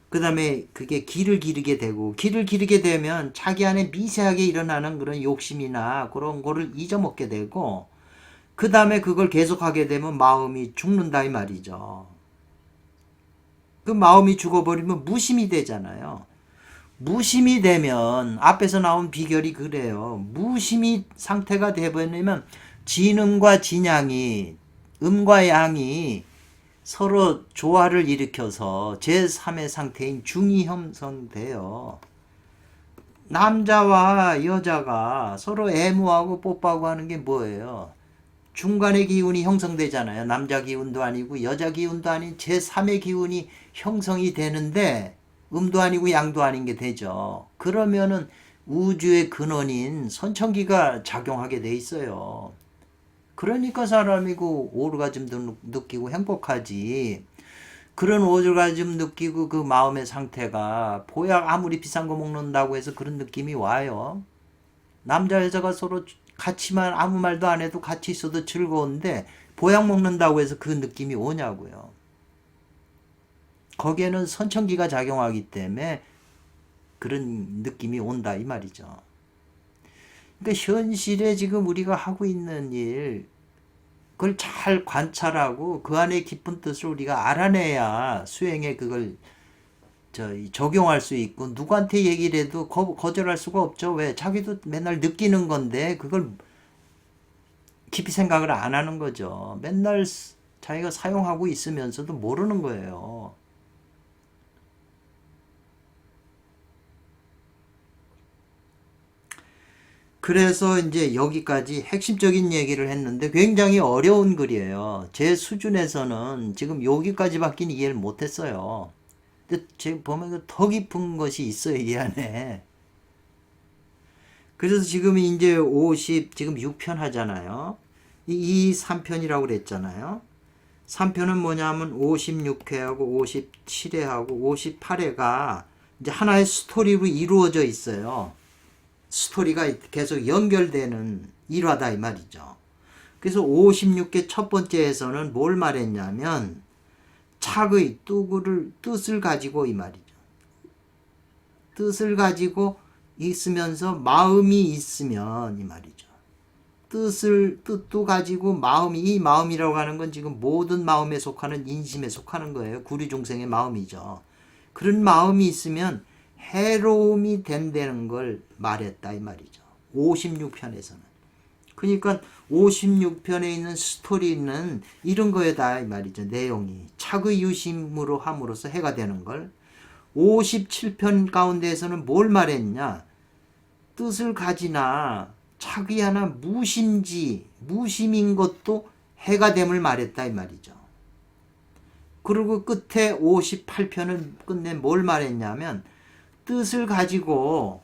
Speaker 1: 그 다음에 그게 길을 기르게 되고 길을 기르게 되면 자기 안에 미세하게 일어나는 그런 욕심이나 그런 거를 잊어먹게 되고 그 다음에 그걸 계속하게 되면 마음이 죽는다 이 말이죠. 그 마음이 죽어버리면 무심이 되잖아요. 무심이 되면 앞에서 나온 비결이 그래요. 무심이 상태가 되어버리면 진음과 진양이 음과 양이 서로 조화를 일으켜서 제3의 상태인 중이 형성돼요. 남자와 여자가 서로 애무하고 뽀뽀하고 하는 게 뭐예요? 중간의 기운이 형성되잖아요. 남자 기운도 아니고 여자 기운도 아닌 제3의 기운이 형성이 되는데 음도 아니고 양도 아닌 게 되죠. 그러면은 우주의 근원인 선천기가 작용하게 돼 있어요. 그러니까 사람이 그 오르가즘도 느끼고 행복하지. 그런 오르가즘 느끼고 그 마음의 상태가 보약 아무리 비싼 거 먹는다고 해서 그런 느낌이 와요. 남자 여자가 서로 같이만 아무 말도 안 해도 같이 있어도 즐거운데 보약 먹는다고 해서 그 느낌이 오냐고요. 거기에는 선천기가 작용하기 때문에 그런 느낌이 온다 이 말이죠. 그러니까 현실에 지금 우리가 하고 있는 일, 그걸 잘 관찰하고 그 안에 깊은 뜻을 우리가 알아내야 수행에 그걸 적용할 수 있고, 누구한테 얘기를 해도 거절할 수가 없죠. 왜? 자기도 맨날 느끼는 건데 그걸 깊이 생각을 안 하는 거죠. 맨날 자기가 사용하고 있으면서도 모르는 거예요. 그래서 이제 여기까지 핵심적인 얘기를 했는데 굉장히 어려운 글이에요. 제 수준에서는 지금 여기까지밖에 이해를 못했어요. 근데 제가 보면 더 깊은 것이 있어요, 이 안에. 그래서 지금 이제 지금 6편 하잖아요. 이 3편이라고 그랬잖아요. 3편은 뭐냐면 56회하고 57회하고 58회가 이제 하나의 스토리로 이루어져 있어요. 스토리가 계속 연결되는 일화다 이 말이죠. 그래서 56개 첫 번째에서는 뭘 말했냐면 착의 뜻을 가지고 이 말이죠. 뜻을 가지고 있으면서 마음이 있으면 이 말이죠. 뜻도 가지고 이 마음이라고 하는 건 지금 모든 마음에 속하는 인심에 속하는 거예요. 구류중생의 마음이죠. 그런 마음이 있으면 해로움이 된다는 걸 말했다 이 말이죠. 56편에서는. 그러니까 56편에 있는 스토리는 이런 거에다 이 말이죠. 내용이 착의 유심으로 함으로써 해가 되는 걸. 57편 가운데에서는 뭘 말했냐? 뜻을 가지나 착의 하나 무심인 것도 해가 됨을 말했다 이 말이죠. 그리고 끝에 58편은 끝내 뭘 말했냐면 뜻을 가지고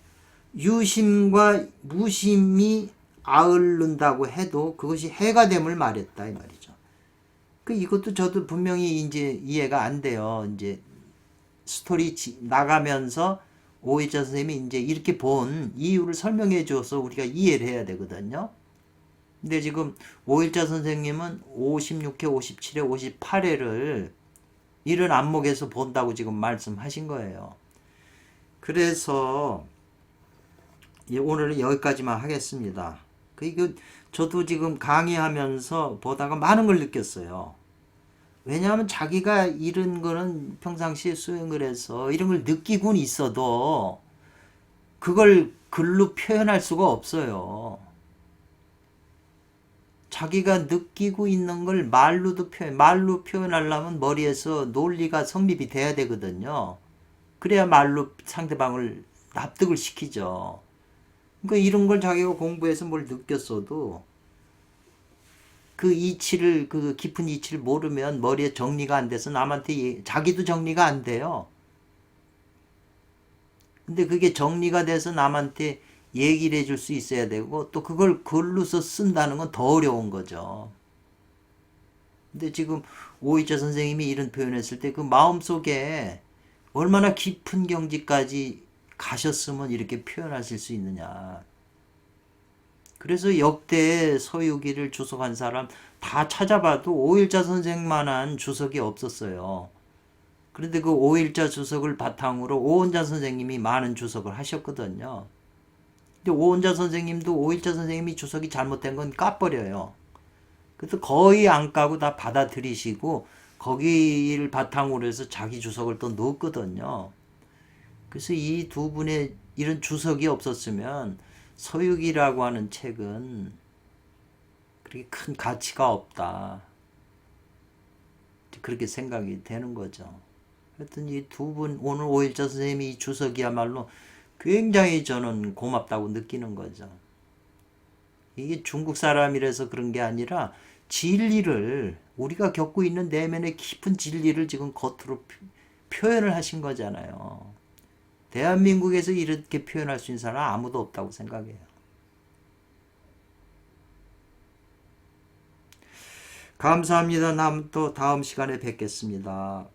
Speaker 1: 유심과 무심이 아울른다고 해도 그것이 해가 됨을 말했다 이 말이죠. 이것도 저도 분명히 이제 이해가 안 돼요. 이제 스토리 나가면서 오이자 선생님이 이제 이렇게 본 이유를 설명해 줘서 우리가 이해를 해야 되거든요. 근데 지금 오일자 선생님은 56회, 57회, 58회를 이런 안목에서 본다고 지금 말씀하신 거예요. 그래서 오늘은 여기까지만 하겠습니다. 저도 지금 강의하면서 보다가 많은 걸 느꼈어요. 왜냐하면 자기가 이런 거는 평상시에 수행을 해서 이런 걸 느끼고는 있어도 그걸 글로 표현할 수가 없어요. 자기가 느끼고 있는 걸 말로 표현하려면 머리에서 논리가 성립이 돼야 되거든요. 그래야 말로 상대방을 납득을 시키죠. 그러니까 이런 걸 자기가 공부해서 뭘 느꼈어도 그 깊은 이치를 모르면 머리에 정리가 안 돼서 남한테 자기도 정리가 안 돼요. 근데 그게 정리가 돼서 남한테 얘기를 해줄 수 있어야 되고 또 그걸 글로서 쓴다는 건 더 어려운 거죠. 근데 지금 오이자 선생님이 이런 표현했을 때 그 마음속에 얼마나 깊은 경지까지 가셨으면 이렇게 표현하실 수 있느냐. 그래서 역대 서유기를 주석한 사람 다 찾아봐도 오일자 선생만한 주석이 없었어요. 그런데 그 오일자 주석을 바탕으로 오원자 선생님이 많은 주석을 하셨거든요. 근데 오원자 선생님도 오일자 선생님이 주석이 잘못된 건 까버려요. 그래서 거의 안 까고 다 받아들이시고 거기를 바탕으로 해서 자기 주석을 또 넣었거든요. 그래서 이 두 분의 이런 주석이 없었으면 서유기라고 하는 책은 그렇게 큰 가치가 없다. 그렇게 생각이 되는 거죠. 하여튼 이 두 분, 오늘 오일자 선생님이 이 주석이야말로 굉장히 저는 고맙다고 느끼는 거죠. 이게 중국 사람이라서 그런 게 아니라 진리를, 우리가 겪고 있는 내면의 깊은 진리를 지금 겉으로 표현을 하신 거잖아요. 대한민국에서 이렇게 표현할 수 있는 사람 아무도 없다고 생각해요. 감사합니다. 또 다음 시간에 뵙겠습니다.